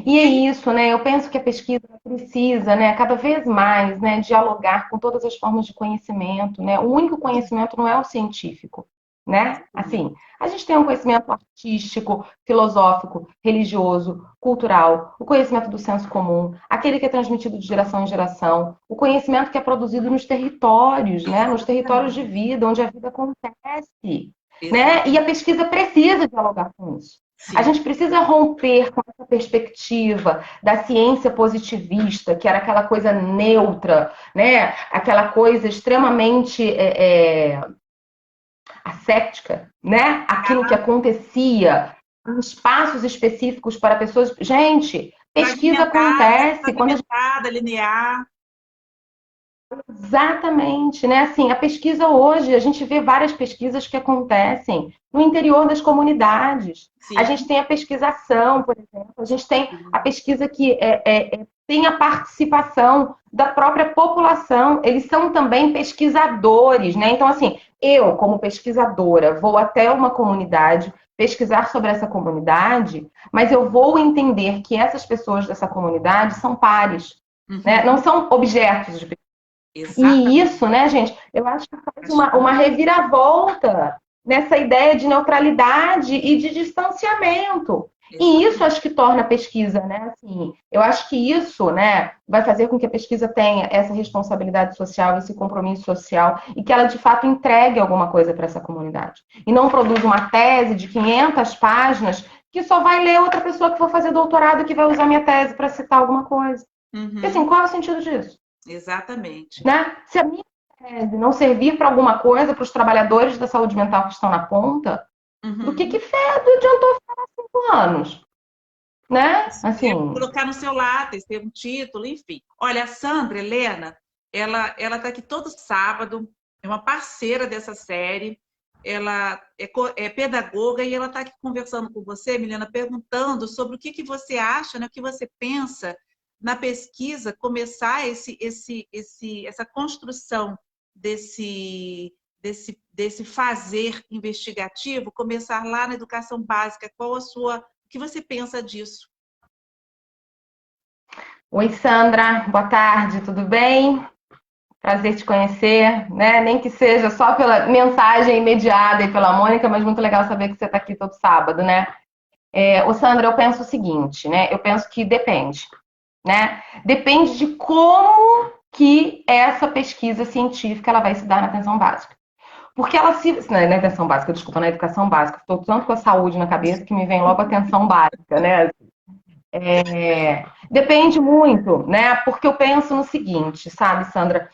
E é isso, né? Eu penso que a pesquisa precisa, né, cada vez mais, né, dialogar com todas as formas de conhecimento, né? O único conhecimento não é o científico, né? Assim, a gente tem um conhecimento artístico, filosófico, religioso, cultural, o conhecimento do senso comum, aquele que é transmitido de geração em geração, o conhecimento que é produzido nos territórios, né? Nos territórios de vida, onde a vida acontece, né? E a pesquisa precisa dialogar com isso. Sim. A gente precisa romper com essa perspectiva da ciência positivista, que era aquela coisa neutra, né? Aquela coisa extremamente asséptica, né? Aquilo que acontecia em espaços específicos para pessoas. Gente, pesquisa acontece quando a gente... linear. Exatamente, né? Assim, a pesquisa hoje, a gente vê várias pesquisas que acontecem no interior das comunidades. Sim. A gente tem a pesquisação, por exemplo, a gente tem a pesquisa que tem a participação da própria população. Eles são também pesquisadores, né? Então, assim, eu, como pesquisadora, vou até uma comunidade pesquisar sobre essa comunidade, mas eu vou entender que essas pessoas dessa comunidade são pares, né? Não são objetos de pesquisa. Exatamente. E isso, né, gente, eu acho que faz uma reviravolta nessa ideia de neutralidade e de distanciamento. E isso acho que torna a pesquisa, né, assim, eu acho que isso, né, vai fazer com que a pesquisa tenha essa responsabilidade social, esse compromisso social, e que ela, de fato, entregue alguma coisa para essa comunidade. E não produza uma tese de 500 páginas que só vai ler outra pessoa que for fazer doutorado e que vai usar minha tese para citar alguma coisa. Porque, assim, qual é o sentido disso? Exatamente. Né? Se a minha tese não servir para alguma coisa para os trabalhadores da saúde mental que estão na ponta, do que fede adiantou ficar 5 anos? Né? Assim... Colocar no seu lápis, ter um título, enfim. Olha, a Sandra Helena, ela está aqui todo sábado, é uma parceira dessa série, ela é pedagoga e ela está aqui conversando com você, Milena, perguntando sobre o que você acha, né, o que você pensa na pesquisa, começar essa construção desse fazer investigativo, começar lá na educação básica. Qual o que você pensa disso? Oi, Sandra, boa tarde, tudo bem? Prazer te conhecer, né? Nem que seja só pela mensagem imediata e pela Mônica, mas muito legal saber que você está aqui todo sábado, né? Ô, Sandra, eu penso o seguinte, né? Eu penso que depende, né? Depende de como que essa pesquisa científica ela vai se dar na atenção básica. Porque ela se... Na atenção básica, desculpa, na educação básica. Estou tanto com a saúde na cabeça que me vem logo a atenção básica, né? Depende muito, né? Porque eu penso no seguinte, sabe, Sandra?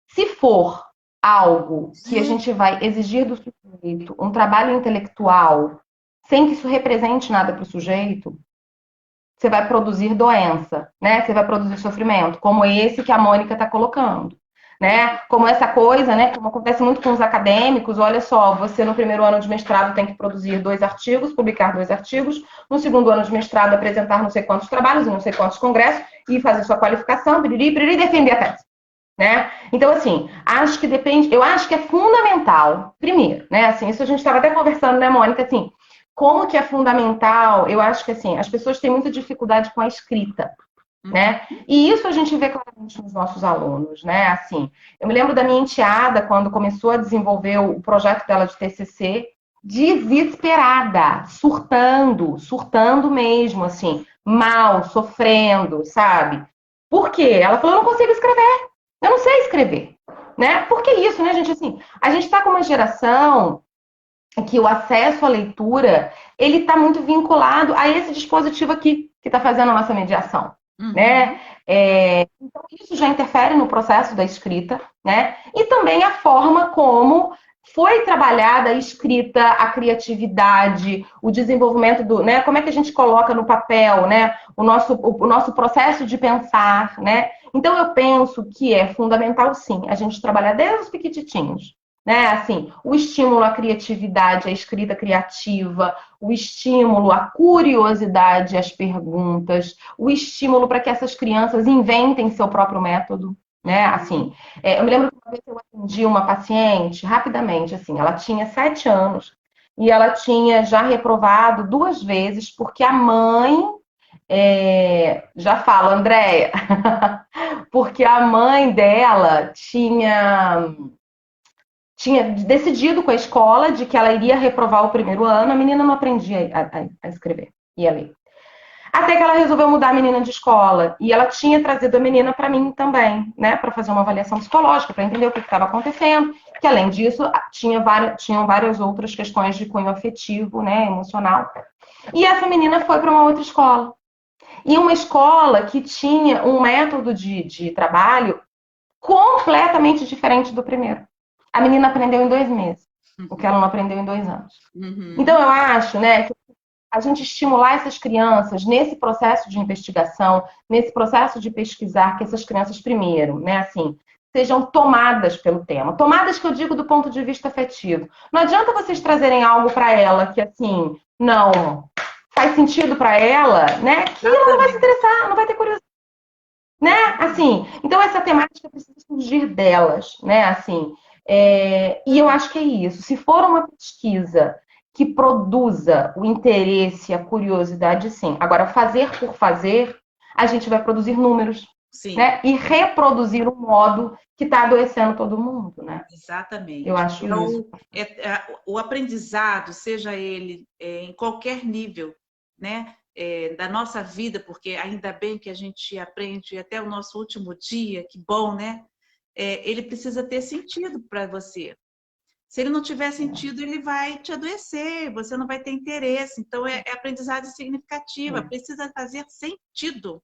Se for algo que a gente vai exigir do sujeito, um trabalho intelectual, sem que isso represente nada para o sujeito, você vai produzir doença, né? Você vai produzir sofrimento, como esse que a Mônica está colocando, né? Como essa coisa, né? Como acontece muito com os acadêmicos, olha só, você no primeiro ano de mestrado tem que produzir 2 artigos, publicar 2 artigos, no segundo ano de mestrado apresentar não sei quantos trabalhos e não sei quantos congressos e fazer sua qualificação, piriri, piriri, defender a tese. Né? Então, assim, acho que depende, eu acho que é fundamental, primeiro, né? Assim, isso a gente estava até conversando, né, Mônica? Assim, como que é fundamental, eu acho que assim, as pessoas têm muita dificuldade com a escrita, né? E isso a gente vê claramente nos nossos alunos, né? Assim, eu me lembro da minha enteada quando começou a desenvolver o projeto dela de TCC, desesperada, surtando mesmo, assim, mal, sofrendo, sabe? Por quê? Ela falou, eu não consigo escrever. Eu não sei escrever, né? Por que isso, né, gente? Assim, a gente está com uma geração que o acesso à leitura, ele está muito vinculado a esse dispositivo aqui, que está fazendo a nossa mediação, né? Então, isso já interfere no processo da escrita, né? E também a forma como foi trabalhada a escrita, a criatividade, o desenvolvimento do, né? Como é que a gente coloca no papel, né? O nosso processo de pensar, né? Então, eu penso que é fundamental, sim, a gente trabalhar desde os piquititinhos, né? Assim, o estímulo à criatividade, à escrita criativa, o estímulo à curiosidade, às perguntas, o estímulo para que essas crianças inventem seu próprio método, né? Assim, eu me lembro que uma vez eu atendi uma paciente, rapidamente, assim, ela tinha 7 anos e ela tinha já reprovado 2 vezes porque a mãe já fala, Andréia, porque a mãe dela tinha decidido com a escola de que ela iria reprovar o primeiro ano, a menina não aprendia a escrever e a ler. Até que ela resolveu mudar a menina de escola. E ela tinha trazido a menina para mim também, né? Para fazer uma avaliação psicológica, para entender o que estava acontecendo. Que além disso, tinham várias outras questões de cunho afetivo, né? Emocional. E essa menina foi para uma outra escola. E uma escola que tinha um método de trabalho completamente diferente do primeiro. A menina aprendeu em 2 meses, o que ela não aprendeu em 2 anos. Então, eu acho, né, que a gente estimular essas crianças nesse processo de investigação, nesse processo de pesquisar, que essas crianças, primeiro, né, assim, sejam tomadas pelo tema. Tomadas que eu digo do ponto de vista afetivo. Não adianta vocês trazerem algo para ela que, assim, não faz sentido para ela, né, que ela não vai se interessar, não vai ter curiosidade. Né? Assim, então essa temática precisa surgir delas, né? Assim, e eu acho que é isso. Se for uma pesquisa que produza o interesse, a curiosidade, sim. Agora, fazer por fazer, a gente vai produzir números, Sim. Né? E reproduzir um modo que está adoecendo todo mundo, né? Exatamente. Eu acho isso. O aprendizado, seja ele em qualquer nível, né? Da nossa vida, porque ainda bem que a gente aprende até o nosso último dia, que bom, né? Ele precisa ter sentido para você. Se ele não tiver sentido, ele vai te adoecer, você não vai ter interesse. Então, é aprendizagem significativa, precisa fazer sentido.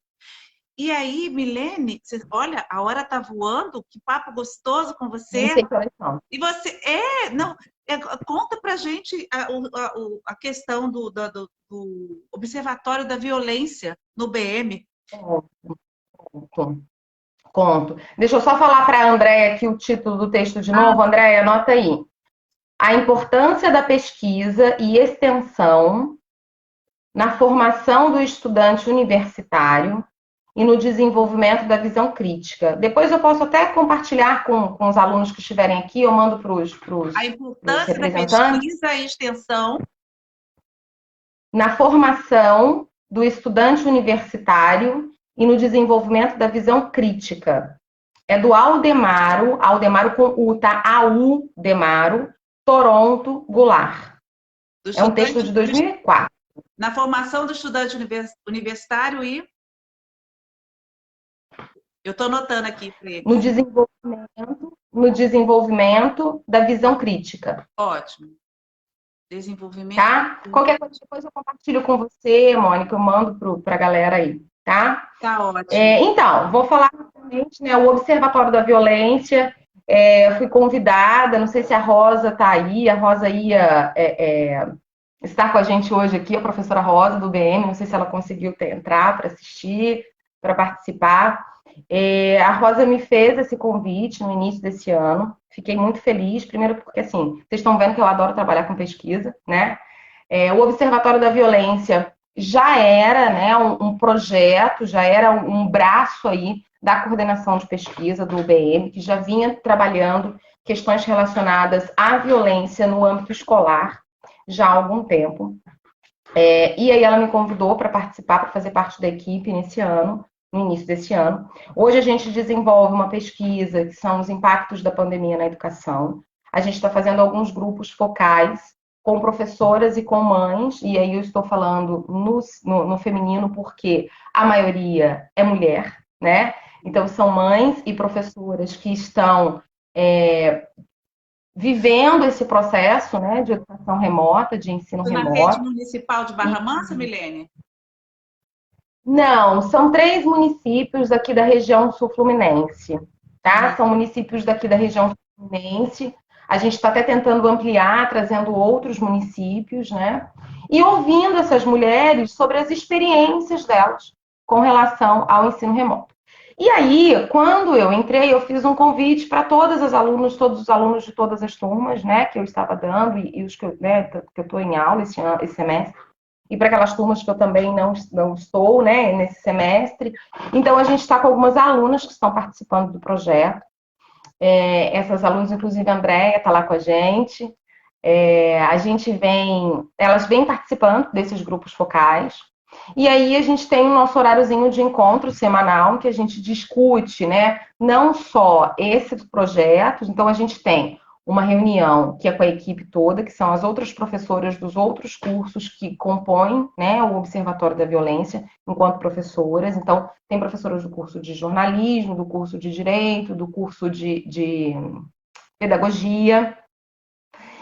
E aí, Milene, olha, a hora tá voando, que papo gostoso com você. Nem sei que horas são. E você, conta pra gente a questão do Observatório da Violência no BM. Conto. Deixa eu só falar para a Andréia aqui o título do texto de novo. Andréia, anota aí. A importância da pesquisa e extensão na formação do estudante universitário e no desenvolvimento da visão crítica. Depois eu posso até compartilhar com os alunos que estiverem aqui, eu mando para os A importância da representantes. pesquisa e extensão na formação do estudante universitário e no desenvolvimento da visão crítica. É do Aldemaro com U, tá? Aldemaro, Toronto, Goulart. É um texto de 2004. Na formação do estudante universitário e... Eu estou anotando aqui para ele. No desenvolvimento da visão crítica. Ótimo. Desenvolvimento. Tá? Qualquer coisa depois eu compartilho com você, Mônica, eu mando para a galera aí, tá? Tá ótimo. Então, vou falar rapidamente, né? O Observatório da Violência, fui convidada, não sei se a Rosa está aí, a Rosa ia estar com a gente hoje aqui, a professora Rosa do BM, não sei se ela conseguiu entrar para assistir, para participar. A Rosa me fez esse convite no início desse ano, fiquei muito feliz, primeiro porque, assim, vocês estão vendo que eu adoro trabalhar com pesquisa, né? O Observatório da Violência já era, né, um projeto, já era um braço aí da coordenação de pesquisa do UBM, que já vinha trabalhando questões relacionadas à violência no âmbito escolar já há algum tempo. E aí ela me convidou para participar, para fazer parte da equipe nesse ano, no início desse ano. Hoje a gente desenvolve uma pesquisa que são os impactos da pandemia na educação. A gente está fazendo alguns grupos focais com professoras e com mães, e aí eu estou falando no feminino porque a maioria é mulher, né? Então são mães e professoras que estão vivendo esse processo, né, de educação remota, de ensino remoto. Na rede municipal de Barra Mansa, Milene? Não, são 3 municípios aqui da região sul-fluminense, tá? São municípios daqui da região sul-fluminense. A gente está até tentando ampliar, trazendo outros municípios, né? E ouvindo essas mulheres sobre as experiências delas com relação ao ensino remoto. E aí, quando eu entrei, eu fiz um convite para todos os alunos de todas as turmas, né, que eu estava dando e os que eu estou em aula esse semestre, e para aquelas turmas que eu também não estou, né, nesse semestre. Então, a gente está com algumas alunas que estão participando do projeto. Essas alunas, inclusive a Andréia está lá com a gente. Elas vêm participando desses grupos focais. E aí a gente tem o nosso horáriozinho de encontro semanal, que a gente discute, né, não só esses projetos. Então, a gente tem uma reunião que é com a equipe toda, que são as outras professoras dos outros cursos que compõem, né, o Observatório da Violência, enquanto professoras. Então, tem professoras do curso de jornalismo, do curso de direito, do curso de pedagogia.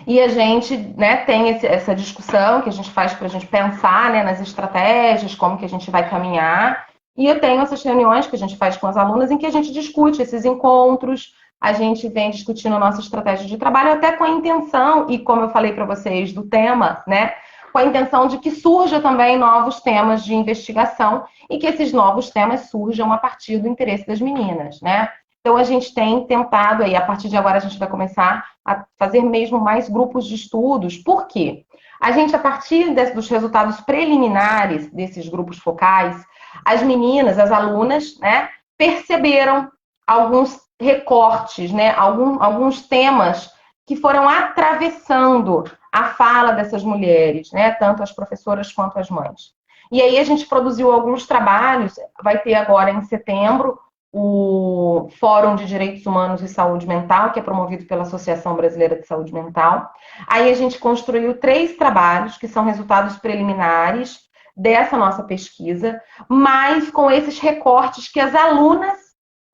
E a gente, né, tem essa discussão que a gente faz para a gente pensar, né, nas estratégias, como que a gente vai caminhar. E eu tenho essas reuniões que a gente faz com as alunas em que a gente discute esses encontros, a gente vem discutindo a nossa estratégia de trabalho, até com a intenção, e como eu falei para vocês, do tema, né, com a intenção de que surja também novos temas de investigação e que esses novos temas surjam a partir do interesse das meninas, né? Então, a gente tem tentado, aí, a partir de agora, a gente vai começar a fazer mesmo mais grupos de estudos. Por quê? A gente, a partir dos resultados preliminares desses grupos focais, as meninas, as alunas, né, perceberam alguns recortes, né, alguns temas que foram atravessando a fala dessas mulheres, né, tanto as professoras quanto as mães. E aí a gente produziu alguns trabalhos, vai ter agora em setembro o Fórum de Direitos Humanos e Saúde Mental, que é promovido pela Associação Brasileira de Saúde Mental. Aí a gente construiu 3 trabalhos, que são resultados preliminares dessa nossa pesquisa, mas com esses recortes que as alunas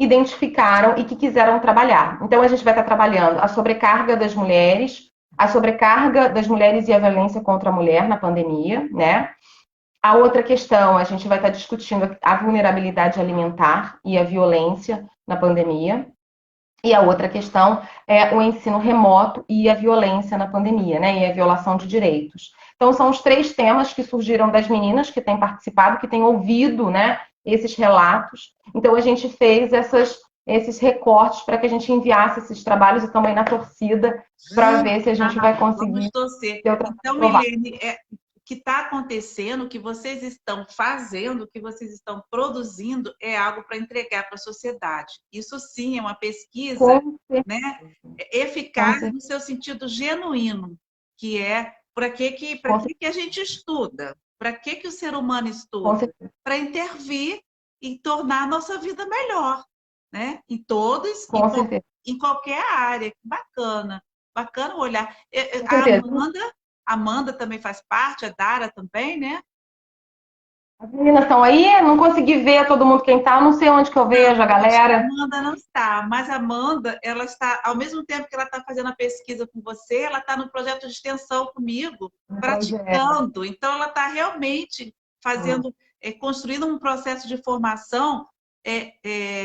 identificaram e que quiseram trabalhar. Então, a gente vai estar trabalhando a sobrecarga das mulheres e a violência contra a mulher na pandemia, né? A outra questão, a gente vai estar discutindo a vulnerabilidade alimentar e a violência na pandemia. E a outra questão é o ensino remoto e a violência na pandemia, né? E a violação de direitos. Então, são os 3 temas que surgiram das meninas que têm participado, que têm ouvido, né, esses relatos. Então, a gente fez esses recortes para que a gente enviasse esses trabalhos e também na torcida para ver se a gente vai conseguir. Vamos torcer. Então, Milene, o que está acontecendo, o que vocês estão fazendo, o que vocês estão produzindo é algo para entregar para a sociedade. Isso sim é uma pesquisa, né, eficaz no seu sentido genuíno, que é para que a gente estuda? Para que o ser humano estuda? Para intervir e tornar a nossa vida melhor, né? Em todos, em qualquer área. Bacana, bacana olhar. A Amanda também faz parte, a Dara também, né? As meninas estão aí, não consegui ver todo mundo quem está, não sei onde que eu vejo a galera. A Amanda não está, mas a Amanda, ela está, ao mesmo tempo que ela está fazendo a pesquisa com você, ela está no projeto de extensão comigo, praticando. Então, ela está realmente fazendo, construindo um processo de formação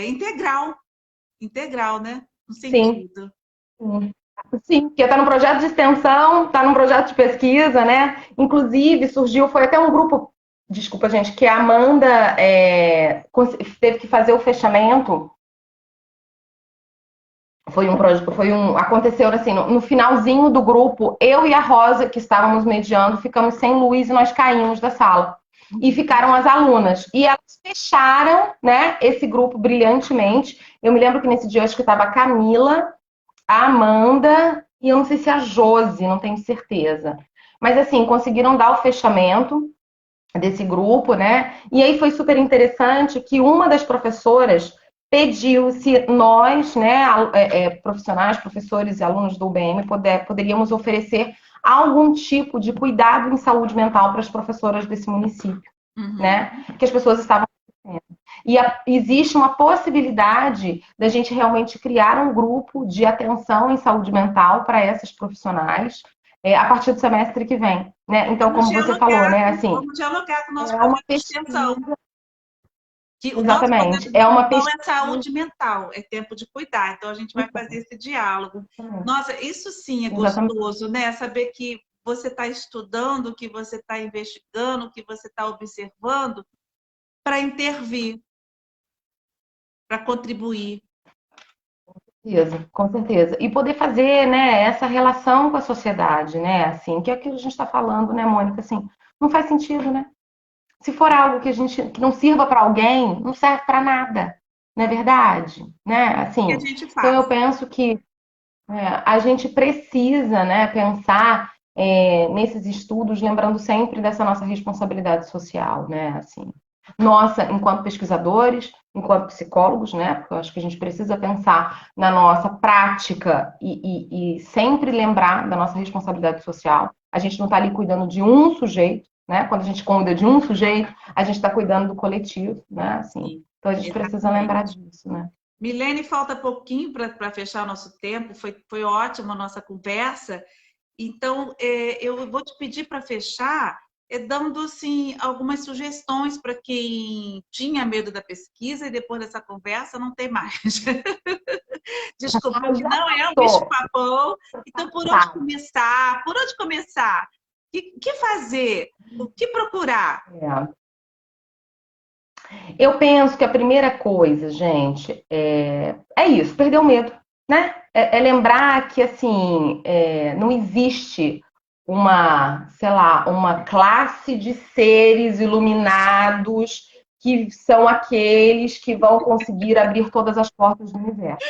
integral, né? No sentido. Sim, porque está no projeto de extensão, está num projeto de pesquisa, né? Inclusive, foi até um grupo, desculpa, gente, que a Amanda teve que fazer o fechamento. Aconteceu assim, no finalzinho do grupo, eu e a Rosa, que estávamos mediando, ficamos sem luz e nós caímos da sala. E ficaram as alunas. E elas fecharam, né, esse grupo brilhantemente. Eu me lembro que nesse dia, acho que estava a Camila, a Amanda e eu não sei se a Josi, não tenho certeza. Mas assim, conseguiram dar o fechamento desse grupo, né? E aí foi super interessante que uma das professoras pediu se nós, né, profissionais, professores e alunos do UBM, poderíamos oferecer algum tipo de cuidado em saúde mental para as professoras desse município, né? Que as pessoas estavam e existe uma possibilidade da gente realmente criar um grupo de atenção em saúde mental para essas profissionais a partir do semestre que vem, né? Então, como você falou, né? Assim, vamos dialogar com o nosso projeto de extensão. Exatamente. É uma pesquisa. É saúde mental, é tempo de cuidar. Então, a gente vai fazer esse diálogo. Nossa, isso sim é gostoso, né? Saber que você está estudando, que você está investigando, que você está observando para intervir, para contribuir. Com certeza. E poder fazer, né, essa relação com a sociedade, né? Assim, que é aquilo que a gente está falando, né, Mônica? Assim, não faz sentido, né? Se for algo que não sirva para alguém, não serve para nada, não é verdade? Né? Assim, então eu penso que a gente precisa, né, pensar nesses estudos, lembrando sempre dessa nossa responsabilidade social, né? Assim, Nossa, enquanto pesquisadores, enquanto psicólogos, né? Porque eu acho que a gente precisa pensar na nossa prática e sempre lembrar da nossa responsabilidade social. A gente não está ali cuidando de um sujeito, né? Quando a gente cuida de um sujeito, a gente está cuidando do coletivo, né? Assim, Sim, então a gente precisa lembrar exatamente. disso, né? Milene, falta pouquinho para fechar nosso tempo. Foi ótima a nossa conversa. Então, eu vou te pedir para fechar, dando assim, algumas sugestões para quem tinha medo da pesquisa e depois dessa conversa não tem mais. Descobriu Ah, que já não é um passou. bicho-papão. Então, por onde Tá. começar? Por onde começar? O que fazer? O que procurar? É. Eu penso que a primeira coisa, gente, é isso, perder o medo, né? É lembrar que, assim, não existe uma, sei lá, uma classe de seres iluminados que são aqueles que vão conseguir abrir todas as portas do universo.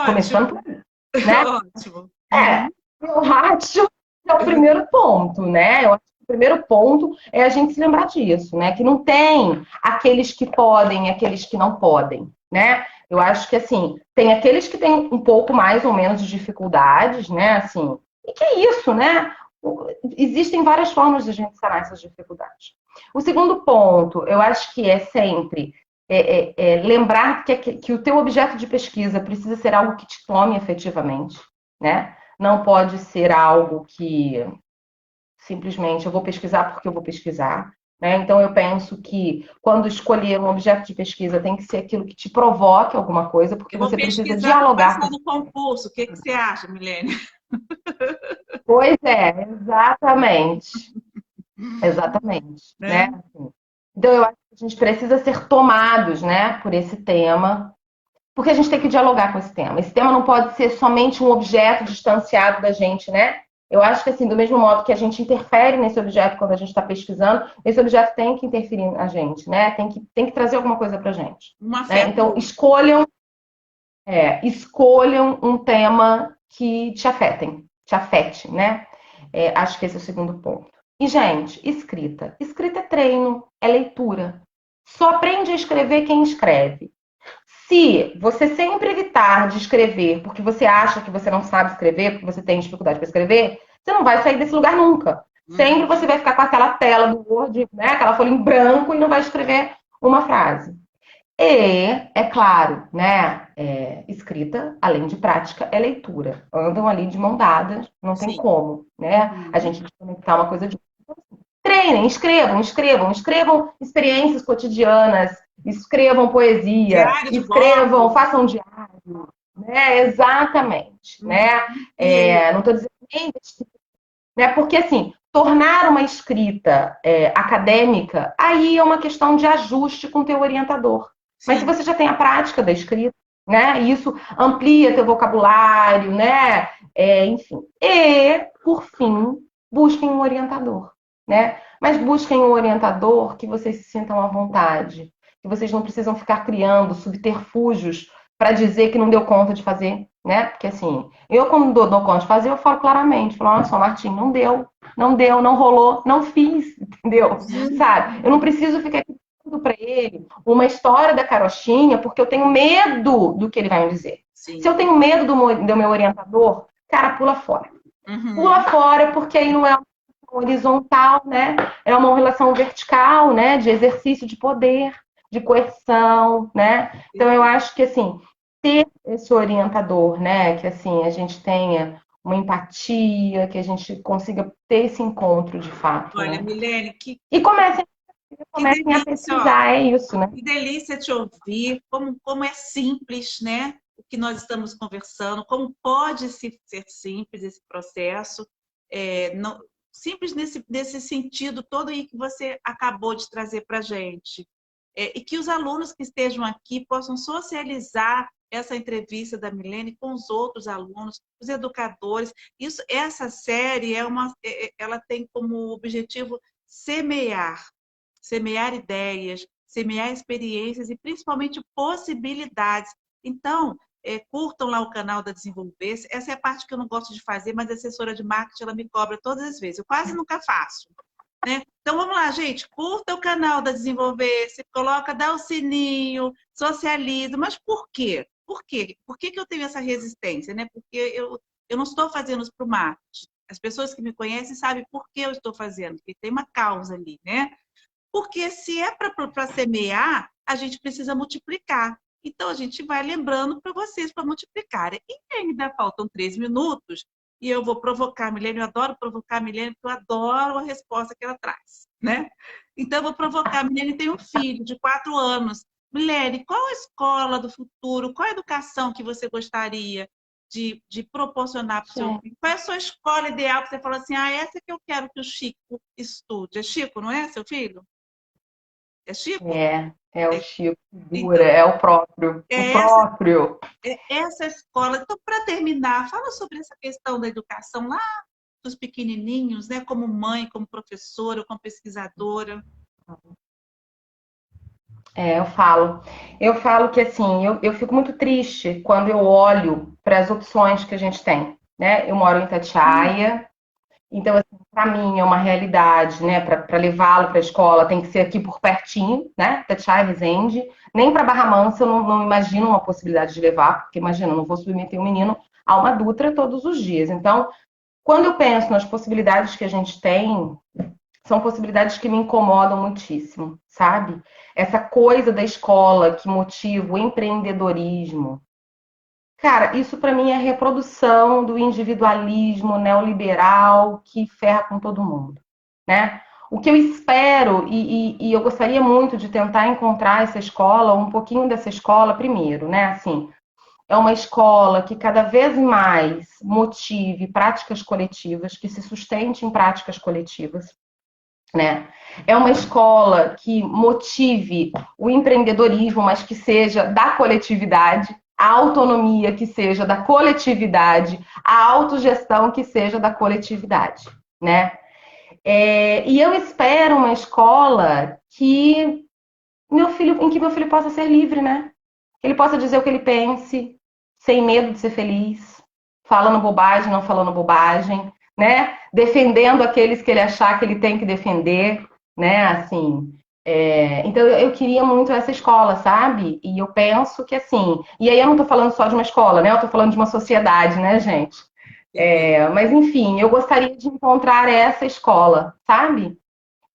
Começando por Ótimo, aí, né? ótimo. É, Uhum. eu acho que é o primeiro ponto, né? Eu acho que o primeiro ponto é a gente se lembrar disso, né? Que não tem aqueles que podem e aqueles que não podem, né? Eu acho que, assim, tem aqueles que têm um pouco mais ou menos de dificuldades, né? Assim, e que é isso, né? Existem várias formas de a gente sanar essas dificuldades. O segundo ponto, eu acho que é sempre lembrar que o teu objeto de pesquisa precisa ser algo que te tome efetivamente, né? Não pode ser algo que simplesmente eu vou pesquisar porque eu vou pesquisar. Né? Então, eu penso que quando escolher um objeto de pesquisa tem que ser aquilo que te provoque alguma coisa, porque Eu vou você precisa pesquisar para dialogar com passar esse... no concurso. O que você acha, Milene? Pois é, exatamente. Exatamente. Né? Né? Assim, então, eu acho que a gente precisa ser tomados, né, por esse tema, porque a gente tem que dialogar com esse tema. Esse tema não pode ser somente um objeto distanciado da gente, né? Eu acho que, assim, do mesmo modo que a gente interfere nesse objeto quando a gente está pesquisando, esse objeto tem que interferir na gente, né? Tem que trazer alguma coisa para a gente. Um Né? afeta o Então, outro. escolham um tema que te afete, né? Acho que esse é o segundo ponto. E, gente, escrita. Escrita é treino, é leitura. Só aprende a escrever quem escreve. Se você sempre evitar de escrever porque você acha que você não sabe escrever, porque você tem dificuldade para escrever, você não vai sair desse lugar nunca. Sempre Uhum. você vai ficar com aquela tela do Word, né, aquela folha em branco e não vai escrever uma frase. E, é claro, né, escrita, além de prática, é leitura. Andam ali de mão dadas, não tem Sim. como, né? A Uhum. gente desconectar uma coisa de treinem, escrevam experiências cotidianas, escrevam poesia, Diário de escrevam, bordo. façam diário, né? Exatamente, né? Uhum. E aí? Não estou dizendo nem, né? Porque assim, tornar uma escrita acadêmica, aí é uma questão de ajuste com o teu orientador. Mas se Sim. você já tem a prática da escrita, né? E isso amplia teu vocabulário, né? Enfim. E, por fim, busquem um orientador, né? Mas busquem um orientador que vocês se sintam à vontade, que vocês não precisam ficar criando subterfúgios para dizer que não deu conta de fazer, né? Porque assim, eu quando dou conta de fazer, eu falo claramente, falo, olha só, Martim, não deu, não rolou, não fiz, entendeu? Uhum. Sabe? Eu não preciso ficar pedindo para ele uma história da carochinha, porque eu tenho medo do que ele vai me dizer. Se Sim. eu tenho medo do meu orientador, cara, pula fora. Pula Uhum. fora, porque aí não é uma relação horizontal, né? É uma relação vertical, né? De exercício de poder, de coerção, né? Então eu acho que assim, ter esse orientador, né? Que assim, a gente tenha uma empatia, que a gente consiga ter esse encontro de fato, Olha, né? Milene, E comecem, que comecem a delícia, ó. pesquisar, é isso, né? Que delícia te ouvir, como é simples, né? O que nós estamos conversando, como pode ser simples esse processo, simples nesse sentido todo aí que você acabou de trazer para a gente. E que os alunos que estejam aqui possam socializar essa entrevista da Milene com os outros alunos, os educadores. Essa série ela tem como objetivo semear ideias, semear experiências e principalmente possibilidades. Então, curtam lá o canal da Desenvolver. Essa é a parte que eu não gosto de fazer, mas a assessora de marketing ela me cobra todas as vezes. Eu quase nunca faço. né? Então vamos lá, gente, curta o canal da Desenvolver-se, coloca, dá o sininho, socializa, mas por quê? Por quê? Por que que eu tenho essa resistência, né? Porque eu não estou fazendo isso para o marketing. As pessoas que me conhecem sabem por que eu estou fazendo, porque tem uma causa ali, né? Porque se é para semear, a gente precisa multiplicar. Então, a gente vai lembrando para vocês para multiplicarem. E ainda faltam 3 minutos, e eu vou provocar a Milene, eu adoro provocar a Milene, porque eu adoro a resposta que ela traz, né? Então, eu vou provocar. A Milene tem um filho de 4 anos. Milene, qual a escola do futuro, qual a educação que você gostaria de proporcionar para o seu filho? Qual é a sua escola ideal que você fala assim, essa que eu quero que o Chico estude? É Chico, não é, seu filho? É Chico? É o Chico, Então, figura, é o próprio, o é próprio. essa escola. Então, para terminar, fala sobre essa questão da educação lá dos pequenininhos, né? Como mãe, como professora, como pesquisadora. Eu falo que assim, eu fico muito triste quando eu olho para as opções que a gente tem, né? Eu moro em Itatiaia, então assim, para mim é uma realidade, né? Para levá-lo para a escola tem que ser aqui por pertinho, né? Itatiaia, Resende, nem para Barra Mansa eu não imagino uma possibilidade de levar, porque imagina, eu não vou submeter um menino a uma Dutra todos os dias. Então, quando eu penso nas possibilidades que a gente tem, são possibilidades que me incomodam muitíssimo, sabe? Essa coisa da escola que motiva o empreendedorismo. Cara, isso para mim é a reprodução do individualismo neoliberal que ferra com todo mundo, né? O que eu espero, e eu gostaria muito de tentar encontrar essa escola, um pouquinho dessa escola primeiro, né? Assim, é uma escola que cada vez mais motive práticas coletivas, que se sustente em práticas coletivas, né? É uma escola que motive o empreendedorismo, mas que seja da coletividade, a autonomia que seja da coletividade, a autogestão que seja da coletividade, né? E eu espero uma escola em que meu filho possa ser livre, né? Que ele possa dizer o que ele pense, sem medo de ser feliz, falando bobagem, não falando bobagem, né? Defendendo aqueles que ele achar que ele tem que defender, né? Assim, então eu queria muito essa escola, sabe? E eu penso que assim, e aí eu não estou falando só de uma escola, né? Eu estou falando de uma sociedade, né, gente? Mas enfim, eu gostaria de encontrar essa escola, sabe?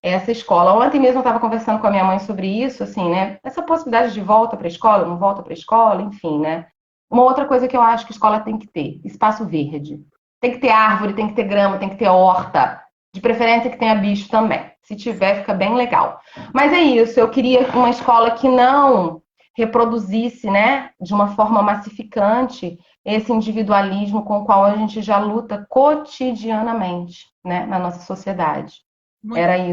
Essa escola. Ontem mesmo eu estava conversando com a minha mãe sobre isso, assim, né? Essa possibilidade de volta para a escola, não volta para a escola, enfim, né? Uma outra coisa que eu acho que a escola tem que ter, espaço verde. Tem que ter árvore, tem que ter grama, tem que ter horta. De preferência que tenha bicho também. Se tiver, fica bem legal. Mas é isso, eu queria uma escola que não reproduzisse, né, de uma forma massificante esse individualismo com o qual a gente já luta cotidianamente, né, na nossa sociedade. Muito É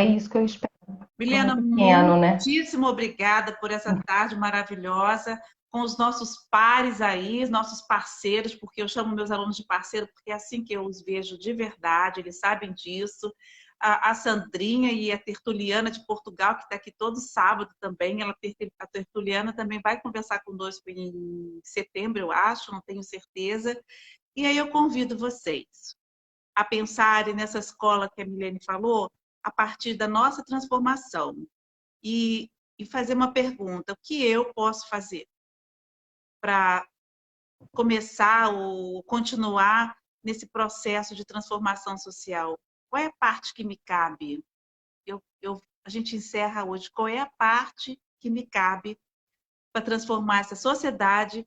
isso que eu espero para o meu Milena, pequeno, né? muitíssimo obrigada por essa tarde maravilhosa com os nossos pares aí, os nossos parceiros, porque eu chamo meus alunos de parceiro, porque é assim que eu os vejo de verdade, eles sabem disso. A Sandrinha e a Tertuliana de Portugal, que está aqui todo sábado também, a Tertuliana também vai conversar conosco em setembro, eu acho, não tenho certeza. E aí eu convido vocês a pensarem nessa escola que a Milene falou, a partir da nossa transformação. E fazer uma pergunta: o que eu posso fazer para começar ou continuar nesse processo de transformação social? Qual é a parte que me cabe? A gente encerra hoje. Qual é a parte que me cabe para transformar essa sociedade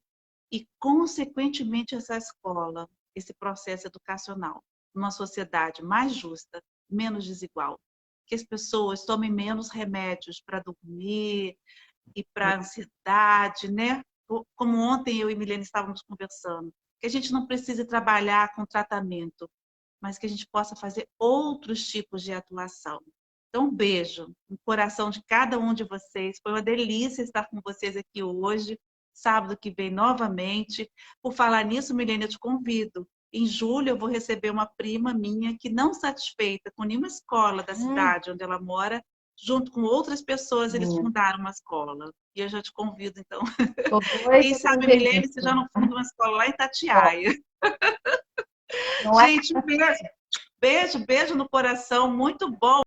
e, consequentemente, essa escola, esse processo educacional, numa sociedade mais justa, menos desigual? Que as pessoas tomem menos remédios para dormir e para ansiedade, né? Como ontem eu e Milene estávamos conversando, que a gente não precise trabalhar com tratamento, mas que a gente possa fazer outros tipos de atuação. Então, um beijo no coração de cada um de vocês. Foi uma delícia estar com vocês aqui hoje. Sábado que vem novamente. Por falar nisso, Milene, eu te convido. Em julho eu vou receber uma prima minha que, não satisfeita com nenhuma escola da cidade onde ela mora, junto com outras pessoas, eles fundaram uma escola. E eu já te convido, então. Quem sabe, Milene, você já não funda uma escola lá em Itatiaia. Gente, um beijo. Beijo, beijo no coração. Muito bom.